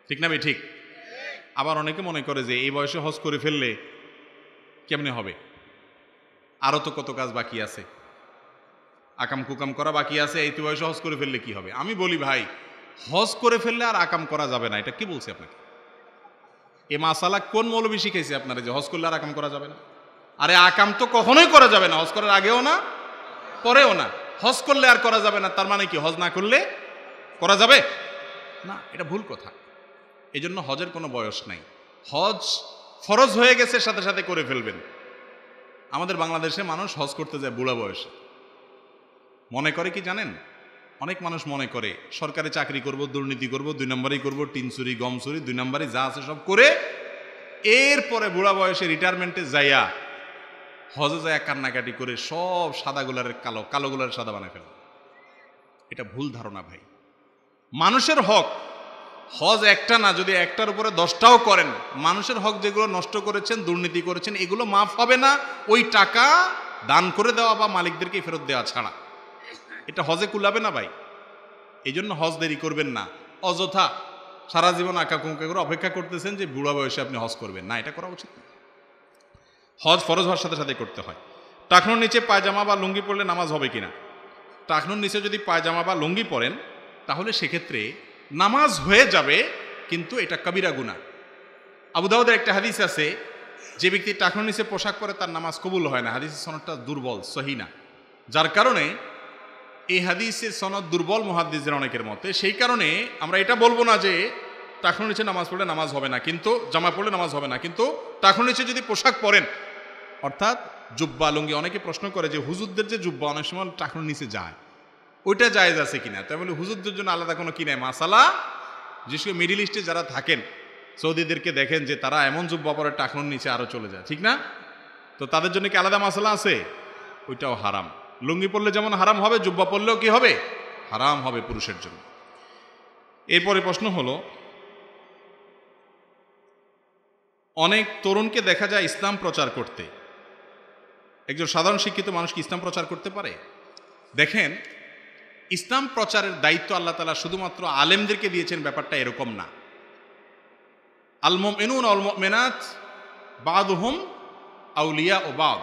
ঠিক না ভাই ঠিক? আবার অনেকে মনে করে যে এই বয়সে হজ করে ফেললে কেমনে হবে, আরো তো কত কাজ বাকি আছে, আকাম কুকাম করা বাকি আছে, এই তো বয়সে হজ করে ফেললে কি হবে? আমি বলি ভাই, হজ করে ফেললে আর আকাম করা যাবে না, এটা কি বলছে আপনাকে? এ মাসালা কোন মৌলবী শিখাইছে আপনারা যে হজ করলে আর আকাম করা যাবে না? আরে আকাম তো কখনোই করা যাবে না, হজ করার আগেও না পরেও না। হজ করলে আর করা যাবে না তার মানে কি হজ না করলে করা যাবে না? এটা ভুল কথা। এই জন্য হজের কোনো বয়স নাই। হজ ফরজ হয়ে গেছে সাথে সাথে করে ফেলবেন, আমাদের বাংলাদেশে মানুষ হজ করতে যায় বুড়া বয়সে। মনে করে কি জানেন, অনেক মানুষ মনে করে সরকারি চাকরি করব, দুর্নীতি করব, 2 নম্বরই করব, টিন চুরি, গম চুরি, 2 নম্বরই যা আছে সব করে এরপরে বুড়া বয়সে রিটায়ারমেন্টে যাইয়া হজে যায় কান্নাকাটি করে সব সাদাগুলারের কালো, কালোগুলারের সাদা বানায় ফেলে। এটা ভুল ধারণা ভাই। মানুষের হক, হজ একটা না, যদি একটার উপরে 10টাও করেন, মানুষের হক যেগুলো নষ্ট করেছেন, দুর্নীতি করেছেন, এগুলো মাফ হবে না ওই টাকা দান করে দেওয়া বা মালিকদেরকে ফেরত দেওয়া ছাড়া। এটা হজে কুলাবে না ভাই। এই জন্য হজ দেরি করবেন না, অযথা সারা জীবন আঁকাকুঁকা করে অপেক্ষা করতেছেন যে বুড়া বয়সে আপনি হজ করবেন না, এটা করা উচিত না। হজ ফরজ হওয়ার সাথে সাথে করতে হয়। টাকনুর নিচে পায়জামা বা লুঙ্গি পরলে নামাজ হবে কিনা? টাকনুর নিচে যদি পায়জামা বা লুঙ্গি পরেন তাহলে সেক্ষেত্রে নামাজ হয়ে যাবে, কিন্তু এটা কবিরা গুনাহ। আবু দাউদের একটা হাদিস আছে, যে ব্যক্তি টাকনুর নিচে পোশাক পরে তার নামাজ কবুল হয় না। হাদিসের সনদটা দুর্বল, সহিহ না, যার কারণে এই হাদিসের সনদ দুর্বল মুহাদ্দিসদের অনেকের মতে। সেই কারণে আমরা এটা বলবো না যে টাকনুর নিচে নামাজ পড়লে নামাজ হবে না, কিন্তু জামা পড়লে নামাজ হবে না, কিন্তু টাকনুর নিচে যদি পোশাক পরেন, অর্থাৎ জুব্বা লুঙ্গি, অনেকে প্রশ্ন করে যে হুজুরদের যে জুব্বা অনেক সময় টাকনুর নিচে যায়, ওইটা জায়েজ আছে কিনা? তাই বলে হুজুরদের জন্য আলাদা কোনো কি নাই মাসালা। বিশেষ করে মিডিল ইস্টে যারা থাকেন, সৌদিদেরকে দেখেন যে তারা এমন জুব্বা পরে টাকনুর নিচে আরো চলে যায়, ঠিক না? তো তাদের জন্য কি আলাদা মাসালা আছে? ওইটাও হারাম। লুঙ্গি পরলে যেমন হারাম হবে, জুব্বা পরলেও কি হবে? হারাম হবে পুরুষের জন্য। এরপরে প্রশ্ন হলো, অনেক তরুণকে দেখা যায় ইসলাম প্রচার করতে। একজন সাধারণ শিক্ষিত মানুষ কি ইসলাম প্রচার করতে পারে? দেখেন, ইসলাম প্রচারের দায়িত্ব আল্লাহ তাআলা শুধুমাত্র আলেমদেরকে দিয়েছেন, ব্যাপারটা এরকম না। আল মুমিনুন ওয়াল মুমিনাত বাদুহুম আউলিয়া ও বাদ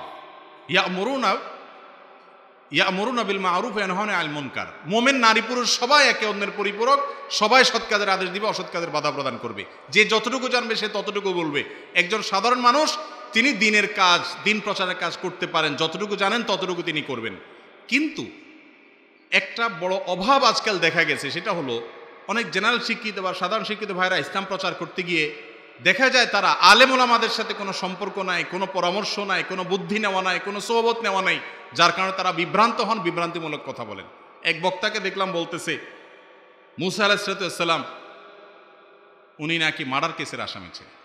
ইয়ামুরুনা বিল মা'রুফ ওয়া ইয়ানহাউনা আনিল মুনকার। মুমিন নারী পুরুষ সবাই একে অন্যের পরিপূরক, সবাই সৎ কাজের আদেশ দিবে, অসৎ কাজের বাধা প্রদান করবে। যে যতটুকু জানবে সে ততটুকু বলবে। একজন সাধারণ মানুষ তিনি দিনের কাজ, দিন প্রচারের কাজ করতে পারেন, যতটুকু জানেন ততটুকু তিনি করবেন। কিন্তু একটা বড় অভাব আজকাল দেখা গেছে, সেটা হলো অনেক জেনারেল শিক্ষিত বা সাধারণ শিক্ষিত ভাইরা ইসলাম প্রচার করতে গিয়ে দেখা যায় তারা আলেম ওলামাদের সাথে কোনো সম্পর্ক নাই, কোনো পরামর্শ নাই, কোনো বুদ্ধি নেওয়া নাই, কোনো সোহবত নেওয়া নাই, যার কারণে তারা বিভ্রান্ত হন, বিভ্রান্তিমূলক কথা বলেন। এক বক্তাকে দেখলাম বলতেছে মুসা আলাইহিস সালাম উনি নাকি মার্ডার কেসের আসামি ছিলেন।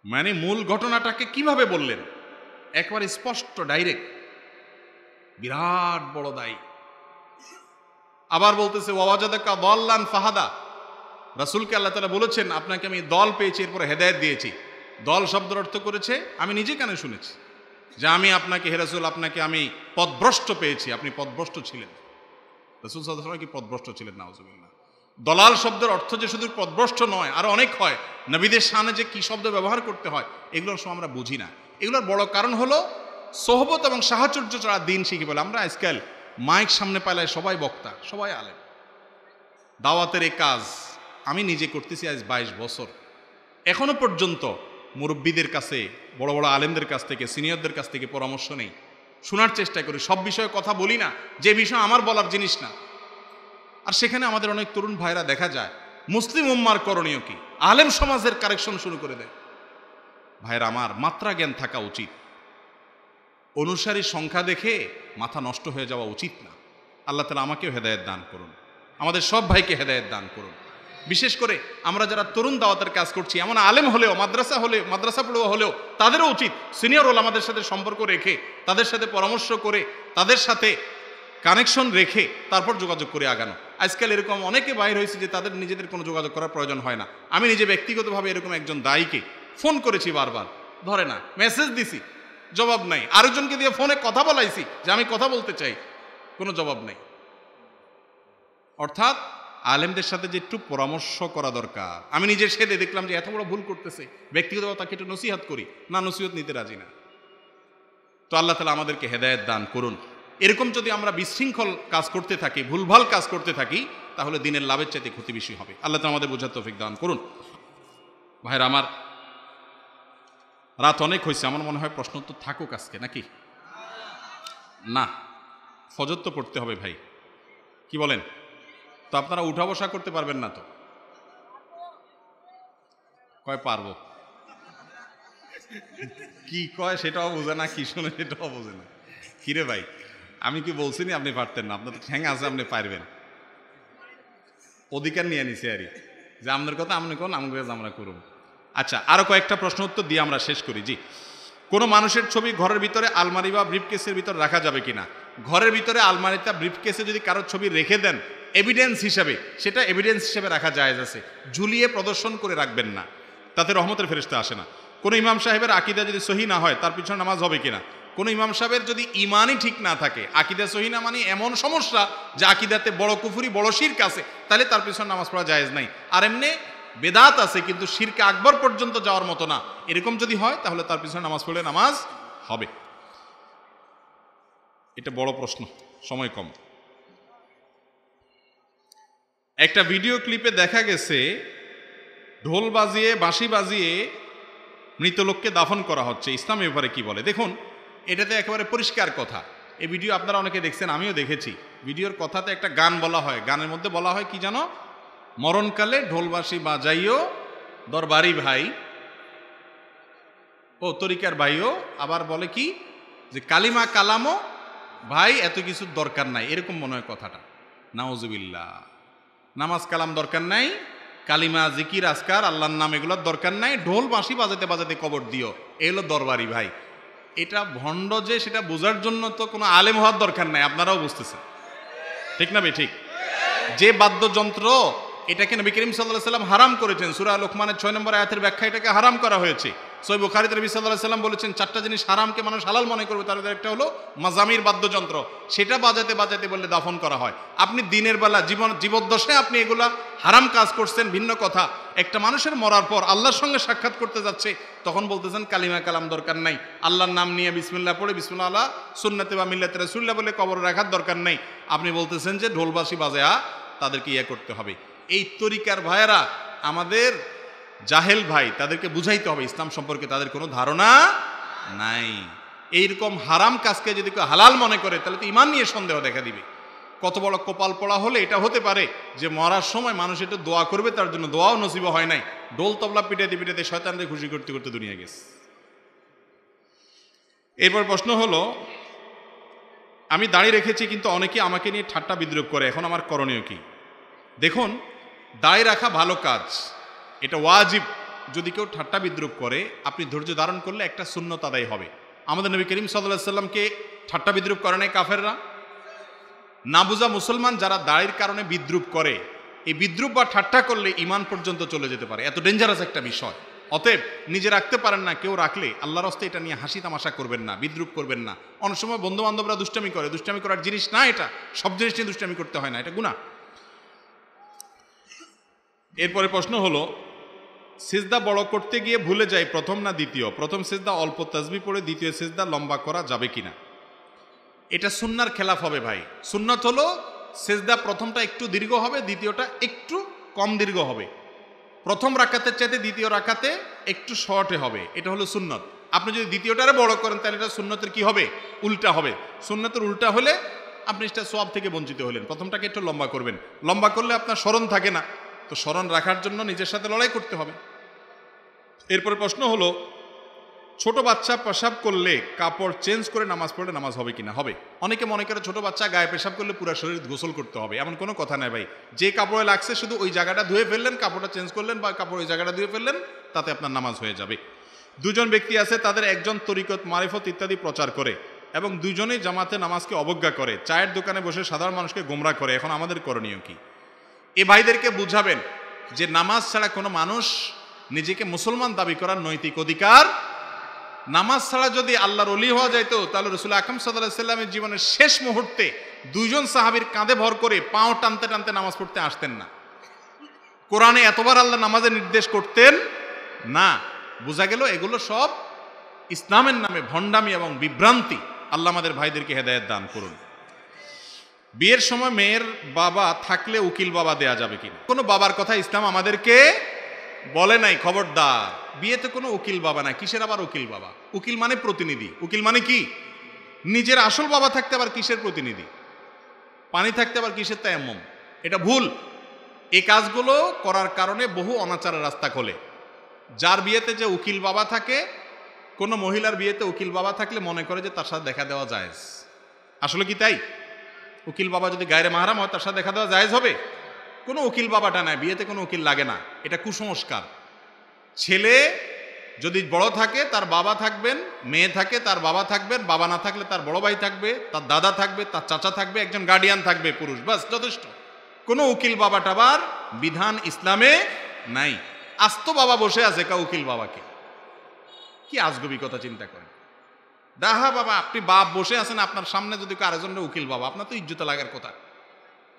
মানে মূল ঘটনাটাকে কিভাবে বললেন, একবার স্পষ্ট, ডাইরেক্ট, বিরাট বড় দায়ী। আবার বলতেছে ওয়াজাদাকা দাল্লান ফাহাদা, রাসূলকে আল্লাহ তাআলা বলেছেন আপনাকে আমি দল পেয়েছি, এরপরে হেদায়েত দিয়েছি। দল শব্দের অর্থ করেছে, আমি নিজে কানে শুনেছি যে আমি আপনাকে, হে রাসূল, আপনাকে আমি পথভ্রষ্ট পেয়েছি, আপনি পথভ্রষ্ট ছিলেন। রাসূল সাল্লাল্লাহু আলাইহি ওয়াসাল্লাম কি পথভ্রষ্ট ছিলেন? নাউজুবিল্লাহ। দলাল শব্দের অর্থ যে শুধু পথভ্রষ্ট নয়, আরো অনেক হয়। নবীদের শানে যে কি শব্দ ব্যবহার করতে হয় এগুলোর সময় আমরা বুঝি না। এগুলোর বড় কারণ হলো সোহবত এবং সাহচর্য ছাড়া দিন শিখি বলে। আমরা আজকাল মাইক সামনে পাইলে সবাই বক্তা, সবাই আলেম। দাওয়াতের এই কাজ আমি নিজে করতেছি আজ 22 বছর। এখনো পর্যন্ত মুরব্বীদের কাছে, বড় বড় আলেমদের কাছ থেকে, সিনিয়রদের কাছ থেকে পরামর্শ নেই, শোনার চেষ্টা করি। সব বিষয়ে কথা বলি না যে বিষয় আমার বলার জিনিস না। আর সেখানে আমাদের অনেক তরুণ ভাইরা দেখা যায় মুসলিম উম্মার করণীয় কি, আলেম সমাজের কারেকশন শুরু করে দেয়। ভাইরা আমার, মাত্রা জ্ঞান থাকা উচিত। অনুসারীর সংখ্যা দেখে মাথা নষ্ট হয়ে যাওয়া উচিত না। আল্লাহ তাআলা আমাকেও হেদায়েত দান করুন, আমাদের সব ভাইকে হেদায়েত দান করুন। বিশেষ করে আমরা যারা তরুণ দাওয়াতের কাজ করছি, এমন আলেম হলেও, মাদ্রাসা পড়ুয়া হলেও তাদেরও উচিত সিনিয়র ওলামাদের সাথে সম্পর্ক রেখে, তাদের সাথে পরামর্শ করে, তাদের সাথে কানেকশন রেখে তারপর যোগাযোগ করে আগানো। আজকাল এরকম অনেকে বাইর হয়েছে যে তাদের নিজেদের কোনো যোগাযোগ করার প্রয়োজন হয় না। আমি নিজে ব্যক্তিগতভাবে এরকম একজন দায়ীকে ফোন করেছি, বারবার ধরে না, মেসেজ দিছি, জবাব নাই। আরেকজনকে দিয়ে ফোনে কথা বলাইছি যে আমি কথা বলতে চাই, কোনো জবাব নাই। অর্থাৎ আলেমদের সাথে যে একটু পরামর্শ করা দরকার। আমি নিজের সেদে দেখলাম যে এত বড় ভুল করতেছে, ব্যক্তিগতভাবে তাকে একটু নসিহত করি, না, নসিহত নিতে রাজি না। তো আল্লাহ তাআলা আমাদেরকে হেদায়েত দান করুন। এরকম যদি আমরা বিশৃঙ্খল কাজ করতে থাকি, ভুলভাল কাজ করতে থাকি, তাহলে দিনের লাভের চাইতে ক্ষতি বেশি হবে। আল্লাহ তাআলা আমাদের বোঝার তৌফিক দান করুন। ভাইরা আমার, রাত অনেক হয়েছে, আমার মনে হয় প্রশ্ন উত্তর থাকুক আজকে, নাকি না? ফজর তো পড়তে হবে ভাই, কি বলেন? তো আপনারা উঠা বসা করতে পারবেন না তো? কয় পারবো? কি কয় সেটাও বোঝে না, কি শুনে সেটাও বোঝে না। কিরে ভাই, আমি কি বলছি নি আপনি পারতেন না? আপনার তো ঠ্যাং আছে, আপনি পারবেন। অধিকার নিয়ে নিছে আরই যে আপনার কথা আপনি কোন, আমাকে আমরা করুন। আচ্ছা, আরো কয়েকটা প্রশ্ন উত্তর দিয়ে আমরা শেষ করি। জি, কোনো মানুষের ছবি ঘরের ভিতরে আলমারি বা ব্রিফকেসের ভিতরে রাখা যাবে কিনা? ঘরের ভিতরে আলমারিতে ব্রিফকেসে যদি কারোর ছবি রেখে দেন এভিডেন্স হিসাবে, সেটা এভিডেন্স হিসাবে রাখা জায়েজ আছে, ঝুলিয়ে প্রদর্শন করে রাখবেন না, তাতে রহমতের ফেরেশতা আসে না। কোনো ইমাম সাহেবের আকীদা যদি সহি না হয় তার পিছনে নামাজ হবে কিনা? কোনো ইমাম সাহেবের যদি ইমানই ঠিক না থাকে, আকীদা সহি না মানে এমন সমস্যা যে আকীদাতে বড় কুফরি বড় শিরক আছে, তাহলে তার পিছনে নামাজ পড়া জায়েজ নাই। আর এমনি বেদাত আছে কিন্তু শিরকে আকবর পর্যন্ত যাওয়ার মতো না, এরকম যদি হয় তাহলে তার পিছনে নামাজ পড়লে নামাজ হবে। এটা বড় প্রশ্ন, সময় কম। একটা ভিডিও ক্লিপে দেখা গেছে ঢোল বাজিয়ে বাঁশি বাজিয়ে মৃত লোককে দাফন করা হচ্ছে, ইসলাম এ ব্যাপারে কি বলে? দেখুন, এটাতে একেবারে পরিষ্কার কথা। এই ভিডিও আপনারা অনেকে দেখছেন, আমিও দেখেছি। ভিডিওর কথাতে একটা গান বলা হয়, গানের মধ্যে বলা হয় কি জানো? মরণকালে ঢোল বাঁশি বাজাইও দরবারি ভাই, ও তরিকার ভাইও। আবার বলে কি যে কালিমা কালামও ভাই, এত কিছুর দরকার নাই, এরকম মনে হয় কথাটা। নাউজুবিল্লাহ। নামাজ কালাম দরকার নাই, কালিমা জিকির আজকার আল্লাহর নাম এগুলোর দরকার নাই, ঢোল বাঁশি বাজাতে বাজাতে কবর দিও, এগুলো দরবারি ভাই। এটা ভণ্ড যে সেটা বোঝার জন্য তো কোনো আলেম হওয়ার দরকার নাই, আপনারাও বুঝতেছেন, ঠিক না? ঠিক। যে বাদ্যযন্ত্র, এটাকে নবী করিম সাল্লাল্লাহু আলাইহি সাল্লাম হারাম করেছেন। সূরা লোকমানের 6 নম্বর আয়াতের ব্যাখ্যা এটাকে হারাম করা হয়েছে। সহিহ বুখারীতে নবী সাল্লাল্লাহু আলাইহি সাল্লাম বলেছেন 4টা জিনিস হারামকে মানুষ হালাল মনে করবে, তার মধ্যে একটা হলো মাজামির বাদ্যযন্ত্র, সেটা বাজাতে বাজাতে বললে দাফন করা হয়। আপনি দিনের বেলা জীবদ্দশায় আপনি এগুলা হারাম কাজ করছেন ভিন্ন কথা, একটা মানুষের মরার পর আল্লাহর সঙ্গে সাক্ষাৎ করতে যাচ্ছে তখন বলতেছেন কালিমা কালাম দরকার নাই, আল্লাহর নাম নিয়ে বিসমিল্লাহ পড়ে বিসমিল্লাহ আলা সুন্নাতে বা মিল্লাতে রাসূলুল্লাহ বলে কবর রাখার দরকার নেই। আপনি বলতেছেন যে ঢোলবাসি বাজায়া তাদেরকে ইয়ে করতে হবে। এই তরিকার ভাইয়েরা আমাদের জাহেল ভাই, তাদেরকে বুঝাইতে হবে ইসলাম সম্পর্কে তাদের কোনো ধারণা নাই। এইরকম হারাম কাজকে যদি কেউ হালাল মনে করে তাহলে তো ঈমান নিয়ে সন্দেহ দেখা দিবে। কত বড় কপাল পড়া হলে এটা হতে পারে যে মরার সময় মানুষ এটা দোয়া করবে, তার জন্য দোয়াও নসিব হয় নাই, ডোল তবলা পিটাতে পিটাতে শয়তানদের খুশি করতে করতে দুনিয়া গেছে। এরপর প্রশ্ন হলো, আমি দাড়ি রেখেছি কিন্তু অনেকে আমাকে নিয়ে ঠাট্টা বিদ্রুপ করে, এখন আমার করণীয় কি? দেখুন, দাড়ি রাখা ভালো কাজ, এটা ওয়াজিব। যদি কেউ ঠাট্টা বিদ্রুপ করে, আপনি ধৈর্য ধারণ করলে একটা সুন্নত আদায় হবে। আমাদের নবী করিম সাল্লাল্লাহু আলাইহি সাল্লামকে ঠাট্টা বিদ্রুপ করে নাই কাফেররা? না বুঝা মুসলমান যারা দাড়ির কারণে বিদ্রুপ করে, এই বিদ্রুপ বা ঠাট্টা করলে ঈমান পর্যন্ত চলে যেতে পারে, এত ডেঞ্জারাস একটা বিষয়। অতএব নিজে রাখতে পারেন না, কেউ রাখলে আল্লাহর রাস্তায় এটা নিয়ে হাসি তামাশা করবেন না, বিদ্রুপ করবেন না। অনেক সময় বন্ধু বান্ধবরা দুষ্টামি করে, দুষ্টামি করার জিনিস না এটা, সব জিনিস নিয়ে দুষ্টামি করতে হয় না, এটা গুনাহ। এরপরে প্রশ্ন হলো, সিজদা বড় করতে গিয়ে ভুলে যাই প্রথম না দ্বিতীয়, প্রথম সিজদা অল্প তাসবিহ পড়ে দ্বিতীয় সিজদা লম্বা করা যাবে কিনা? এটা সুন্নাহর খেলাফ হবে ভাই। সুন্নাত হলো সিজদা প্রথমটা একটু দীর্ঘ হবে, দ্বিতীয়টা একটু কম দীর্ঘ হবে, প্রথম রাকাতের চাইতে দ্বিতীয় রাকাতে একটু শর্টে হবে, এটা হলো সুন্নত। আপনি যদি দ্বিতীয়টারে বড় করেন তাহলে এটা সুন্নতের কি হবে? উল্টা হবে। সুন্নতের উল্টা হলে আপনি সেটা সওয়াব থেকে বঞ্চিত হলেন। প্রথমটাকে একটু লম্বা করবেন, লম্বা করলে আপনার স্মরণ থাকে না, তো স্মরণ রাখার জন্য নিজের সাথে লড়াই করতে হবে। এরপরে প্রশ্ন হলো, ছোট বাচ্চা পেশাব করলে কাপড় চেঞ্জ করে নামাজ পড়লে নামাজ হবে কিনা? হবে। অনেকে মনে করে ছোট বাচ্চা গায়ে পেশাব করলে পুরো শরীর গোসল করতে হবে, এমন কোনো কথা নাই ভাই। যে কাপড়ে লাগছে শুধু ওই জায়গাটা ধুয়ে ফেললেন, কাপড়টা চেঞ্জ করলেন বা কাপড় ওই জায়গাটা ধুয়ে ফেললেন, তাতে আপনার নামাজ হয়ে যাবে। দুজন ব্যক্তি আছে, তাদের একজন তরিকত মারিফত ইত্যাদি প্রচার করে এবং দুজনেই জামাতে নামাজকে অবজ্ঞা করে, চায়ের দোকানে বসে সাধারণ মানুষকে গোমরা করে, এখন আমাদের করণীয় কি? এ ভাইদেরকে বুঝাবেন যে নামাজ ছাড়া কোনো মানুষ নিজেকে মুসলমান দাবি করার নৈতিক অধিকার, নামাজ ছাড়া যদি আল্লাহর ওলি হওয়া যাইতো তাহলে রাসূল আকরাম সাল্লাল্লাহু আলাইহি সাল্লামের জীবনের শেষ মুহূর্তে দুইজন সাহাবীর কাঁধে ভর করে পাও টানতে টানতে নামাজ পড়তে আসতেন না। কোরআনে এতবার আল্লাহ নামাজের নির্দেশ করতেন না। বোঝা গেল এগুলো সব ইসলামের নামে ভণ্ডামি এবং বিভ্রান্তি। আল্লাহ আমাদের ভাইদেরকে হেদায়েত দান করুন। বিয়ের সময় মেয়ের বাবা থাকলে উকিল বাবা দেয়া যাবে কিনা? কোনো বাবার কথা ইসলাম আমাদেরকে বলে নাই, খবরদার। বিয়েতে কোনো উকিল বাবা না। কিসের আবার উকিল বাবা? উকিল মানে প্রতিনিধি। উকিল মানে কি? নিজের আসল বাবা থাকতে আবার কিসের প্রতিনিধি? পানি থাকতে আবার কিসের তায়াম্মুম? এটা ভুল। এই কাজগুলো করার কারণে বহু অনাচারের রাস্তা খোলে। যার বিয়েতে যে উকিল বাবা থাকে কোনো মহিলার বিয়েতে উকিল বাবা থাকলে মনে করে যে তার সাথে দেখা দেওয়া জায়েজ। আসলে কি তাই? উকিল বাবা যদি গায়রে মাহরাম হয় তার সাথে দেখা দেওয়া জায়েজ হবে? কোনো উকিল বাবাটা নাই, বিয়েতে কোনো উকিল লাগে না, এটা কুসংস্কার। ছেলে যদি বড় থাকে তার বাবা থাকবেন, মেয়ে থাকে তার বাবা থাকবেন, বাবা না থাকলে তার বড় ভাই থাকবে, তার দাদা থাকবে, তার চাচা থাকবে, একজন গার্ডিয়ান থাকবে পুরুষ, বাস যথেষ্ট। কোনো উকিল বাবা টাবার বিধান ইসলামে নাই। আস্ত বাবা বসে আছে কা উকিল বাবাকে, কি আজগবি কথা চিন্তা করেন। দাহা বাবা, আপনি বাপ বসে আছেন, আপনার সামনে যদি আরেকজনের উকিল বাবা, আপনার তো ইজ্জত লাগার কথা।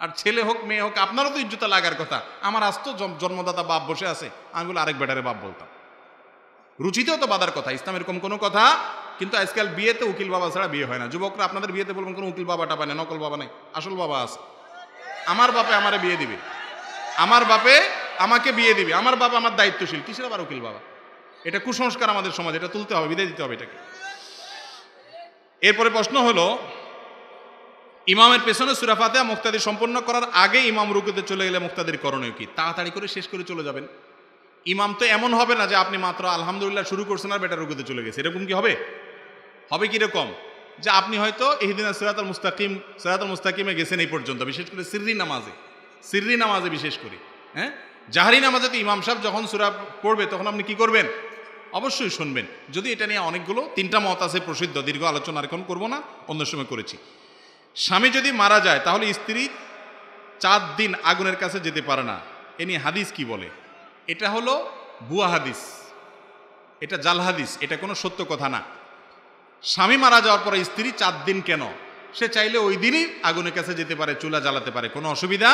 আর ছেলে হোক মেয়ে হোক আপনারও তো ইজ্জত লাগার কথা। আমার আস্ত জন্মদাতা বাপ বসে আছে, আমি বলে আরেক বেটারে বাপ বলতাম, রুচিতেও তো বাধার কথা, ইসলাম এরকম কোনো কথা। কিন্তু আজকাল বিয়েতে উকিল বাবা ছাড়া বিয়ে হয় না। যুবকরা আপনাদের বিয়েতে বলবেন কোনো উকিল বাবাটা পায় না, নকল বাবা নেই, আসল বাবা আছে। আমার বাপে আমারে বিয়ে দিবে, আমার বাপে আমাকে বিয়ে দিবে, আমার বাবা আমার দায়িত্বশীল, কিসের আবার উকিল বাবা? এটা কুসংস্কার আমাদের সমাজে, এটা তুলতে হবে, বিদায় দিতে হবে এটাকে। এরপরে প্রশ্ন হলো, ইমামের পেছনে সূরা ফাতিহা মুক্তাদি সম্পন্ন করার আগে ইমাম রুকুতে চলে গেলে মুক্তাদির করণীয় কি? তাড়াতাড়ি করে শেষ করে চলে যাবেন। ইমাম তো এমন হবে না যে আপনি মাত্র আলহামদুলিল্লাহ শুরু করছেন আর বেটা রুকুতে চলে গেছে, এরকম কি হবে? হবে কিরকম? যে আপনি হয়তো ইহদিনাস সিরাতাল মুস্তাকিম, সিরাতাল মুস্তাকিমে গেছেন এই পর্যন্ত, বিশেষ করে সিররি নামাজে বিশেষ করে। হ্যাঁ, জাহরি নামাজে তো ইমাম সাহেব যখন সূরা পড়বে তখন আপনি কি করবেন? অবশ্যই শুনবেন। যদি এটা নিয়ে অনেকগুলো, 3টা মত আছে প্রসিদ্ধ, দীর্ঘ আলোচনা এখন করবো না, অন্য সময় করেছি। স্বামী যদি মারা যায় তাহলে স্ত্রী 4 দিন আগুনের কাছে যেতে পারে না, এ নিয়ে হাদিস কি বলে? এটা হলো ভুয়া হাদিস, এটা জাল হাদিস, এটা কোনো সত্য কথা না। স্বামী মারা যাওয়ার পরে স্ত্রী 4 দিন কেন? সে চাইলে ওই দিনই আগুনের কাছে যেতে পারে, চুলা জ্বালাতে পারে, কোনো অসুবিধা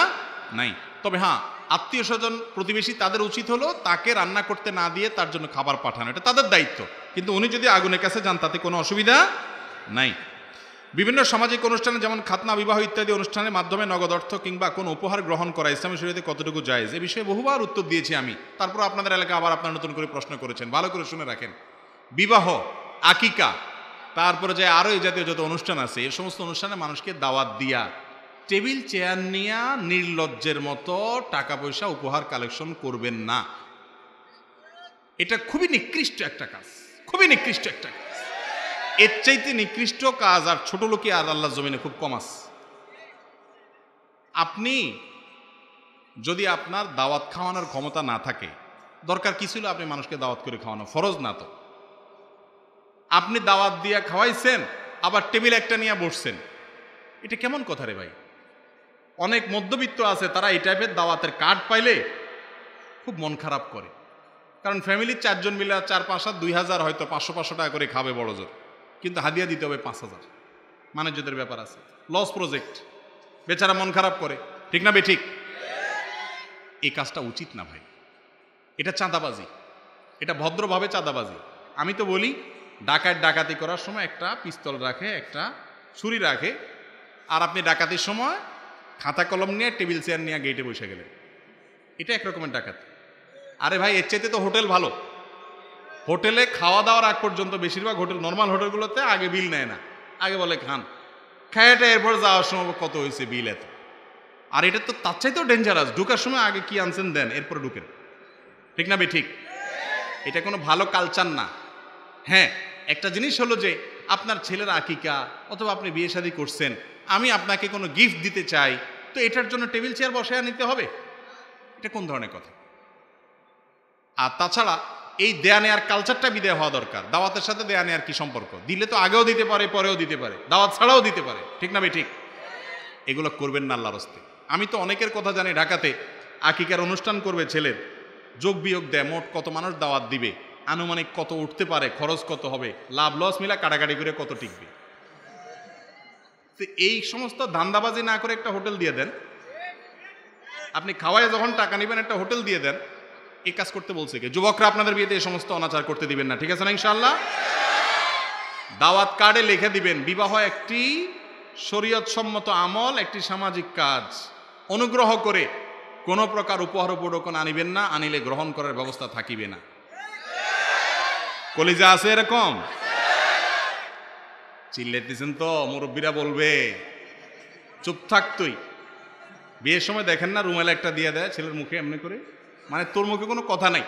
নাই। তবে হ্যাঁ, আত্মীয় স্বজন প্রতিবেশী তাদের উচিত হলো তাকে রান্না করতে না দিয়ে তার জন্য খাবার পাঠানো, এটা তাদের দায়িত্ব। কিন্তু উনি যদি আগুনের কাছে যান তাতে কোনো অসুবিধা নাই। বিভিন্ন সামাজিক অনুষ্ঠানে যেমন খাতনা, বিবাহ ইত্যাদি অনুষ্ঠানের মাধ্যমে নগদ অর্থ কিংবা কোনো উপহার গ্রহণ করা ইসলামী শরীয়তে কতটুকু জায়েজ? এ বিষয়ে বহুবার উত্তর দিয়েছি আমি, তারপর আপনাদের এলাকা আবার আপনারা নতুন করে প্রশ্ন করেছেন, ভালো করে শুনে রাখেন। বিবাহ, আকিকা, তারপরে যে আরও এই জাতীয় যত অনুষ্ঠান আছে, এই সমস্ত অনুষ্ঠানে মানুষকে দাওয়াত দিয়া টেবিল চেয়ার নিয়ে নির্লজ্জের মতো টাকা পয়সা উপহার কালেকশন করবেন না। এটা খুবই নিকৃষ্ট একটা কাজ, খুবই নিকৃষ্ট একটা কাজ। এর চাইতে নিকৃষ্ট কাজ আর ছোট লোকে আর আল্লাহর জমিনে খুব কম আছে। আপনি যদি আপনার দাওয়াত খাওয়ানোর ক্ষমতা না থাকে, দরকার কি ছিল আপনি মানুষকে দাওয়াত করে খাওয়ানো? ফরজ না তো। আপনি দাওয়াত দিয়া খাওয়াইছেন, আবার টেবিল একটা নিয়ে বসছেন, এটা কেমন কথা রে ভাই? অনেক মধ্যবিত্ত আছে, তারা এই টাইপের দাওয়াতের কার্ড পাইলে খুব মন খারাপ করে, কারণ ফ্যামিলির 4 জন মিলে 4-5 2000 হয়তো 500 টাকা করে খাবে বড় জোর, কিন্তু হাদিয়া দিতে হবে 5000, মানজ্যতের ব্যাপার আছে, লস প্রজেক্ট, বেচারা মন খারাপ করে, ঠিক না বেঠিক? এই কাজটা উচিত না ভাই, এটা চাঁদাবাজি, এটা ভদ্রভাবে চাঁদাবাজি। আমি তো বলি, ডাকাতি করার সময় একটা পিস্তল রাখে, একটা ছুরি রাখে, আর আপনি ডাকাতির সময় খাতা কলম নিয়ে টেবিল চেয়ার নিয়ে গেটে বসে গেলেন, এটা একরকমের ডাকাতি। আরে ভাই, এর চাইতে তো হোটেল ভালো। হোটেলে খাওয়া দাওয়ার আগ পর্যন্ত বেশিরভাগ হোটেল, নর্মাল হোটেলগুলোতে আগে বিল নেয় না, আগে বলে খান, খায়াটা এরপর যাওয়ার সময় কত হয়েছে বিল এত। আর এটা তো তার চাইতেও ডেঞ্জারাস, ঢুকার সময় আগে কি আনছেন দেন, এরপরে ঢুকেন, ঠিক না বেঠিক? এটা কোনো ভালো কালচার না। হ্যাঁ, একটা জিনিস হলো যে আপনার ছেলের আকিকা অথবা আপনি বিয়ে শাদী করছেন, আমি আপনাকে কোনো গিফট দিতে চাই, তো এটার জন্য টেবিল চেয়ার বসায় নিতে হবে? এটা কোন ধরনের কথা? আর তাছাড়া এই দেয়া নেয়ার কালচারটা বিদায় হওয়া দরকার। দাওয়াতের সাথে দেয়া নেয়ার কি সম্পর্ক? দিলে তো আগেও দিতে পারে, পরেও দিতে পারে, দাওয়াত ছাড়াও দিতে পারে, ঠিক না ঠিক? এগুলো করবেন না আল্লাহর রাস্তে। আমি তো অনেকের কথা জানি, ঢাকাতে আকিকার অনুষ্ঠান করবে, ছেলের যোগ বিয়োগ দেয়, মোট কত মানুষ দাওয়াত দিবে, আনুমানিক কত উঠতে পারে, খরচ কত হবে, লাভ লস মিলা কাটাকাটি করে কত টিকবে। এই সমস্ত ধান্দাবাজি না করে একটা হোটেল দিয়ে দেন, আপনি খাওয়ায় যখন টাকা নেবেন একটা হোটেল দিয়ে দেন। এই কাজ করতে বলছে কে? যুবকরা আপনাদের বিয়েতে এই সমস্ত অনাচার করতে দিবেন না, ঠিক আছে না ইনশাআল্লাহ? দাওয়াত কার্ডে লিখে দিবেন, বিবাহ একটি শরীয়ত সম্মত আমল, একটি সামাজিক কাজ, অনুগ্রহ করে কোন প্রকার উপহার উপঢৌকন আনিবেন না, আনিলে গ্রহণ করার ব্যবস্থা থাকিবে না। কলিজা আছে এরকম? চিল্লাইতেছেন তো, মুরব্বীরা বলবে, চুপ থাক তুই। বিয়ের সময় দেখেন না রুমাল একটা দিয়ে দেয় ছেলের মুখে এমনি করে, মানে তোর মুখে কোনো কথা নাই,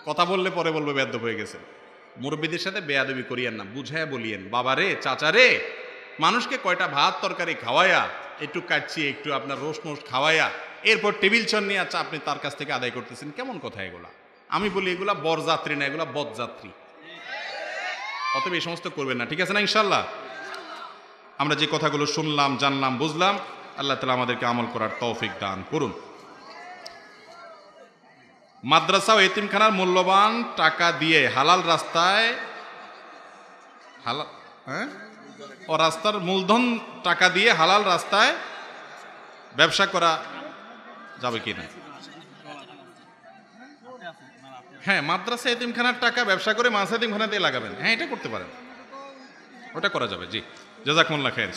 কথা বললে পরে বলবে বেয়াদব হয়ে গেছে। মুরব্বীদের সাথে বেয়াদবি করিয়েন না, বুঝায় বলিয়েন, বাবা রে চাচা রে, মানুষকে কয়টা ভাত তরকারি খাওয়ায়া, একটু কাটছি একটু আপনার রোস্ট মোস্ট খাওয়ায়া, এরপর টেবিল চন নিয়ে আচ্ছা আপনি তার কাছ থেকে আদায় করতেছেন, কেমন কথা এগুলা? আমি বলি এগুলা বরযাত্রী না, এগুলা বদযাত্রী। অতএব এই সমস্ত করবেন না, ঠিক আছে না ইনশাল্লাহ? আমরা যে কথাগুলো শুনলাম, জানলাম, বুঝলাম, আল্লাহ তাআলা আমাদেরকে আমল করার তৌফিক দান করুন। মাদ্রাসা ও এতিমখানার মূল্যবান টাকা দিয়ে হালাল রাস্তায় ও রাস্তার মূলধন টাকা দিয়ে হালাল রাস্তায় ব্যবসা করা যাবে কিনা? হ্যাঁ, মাদ্রাসা এতিমখানার টাকা ব্যবসা করে মাদ্রাসা এতিমখানা দিয়ে লাগাবেন, হ্যাঁ এটা করতে পারেন, ওটা করা যাবে। জি, জাযাকুমুল্লাহ খাইর।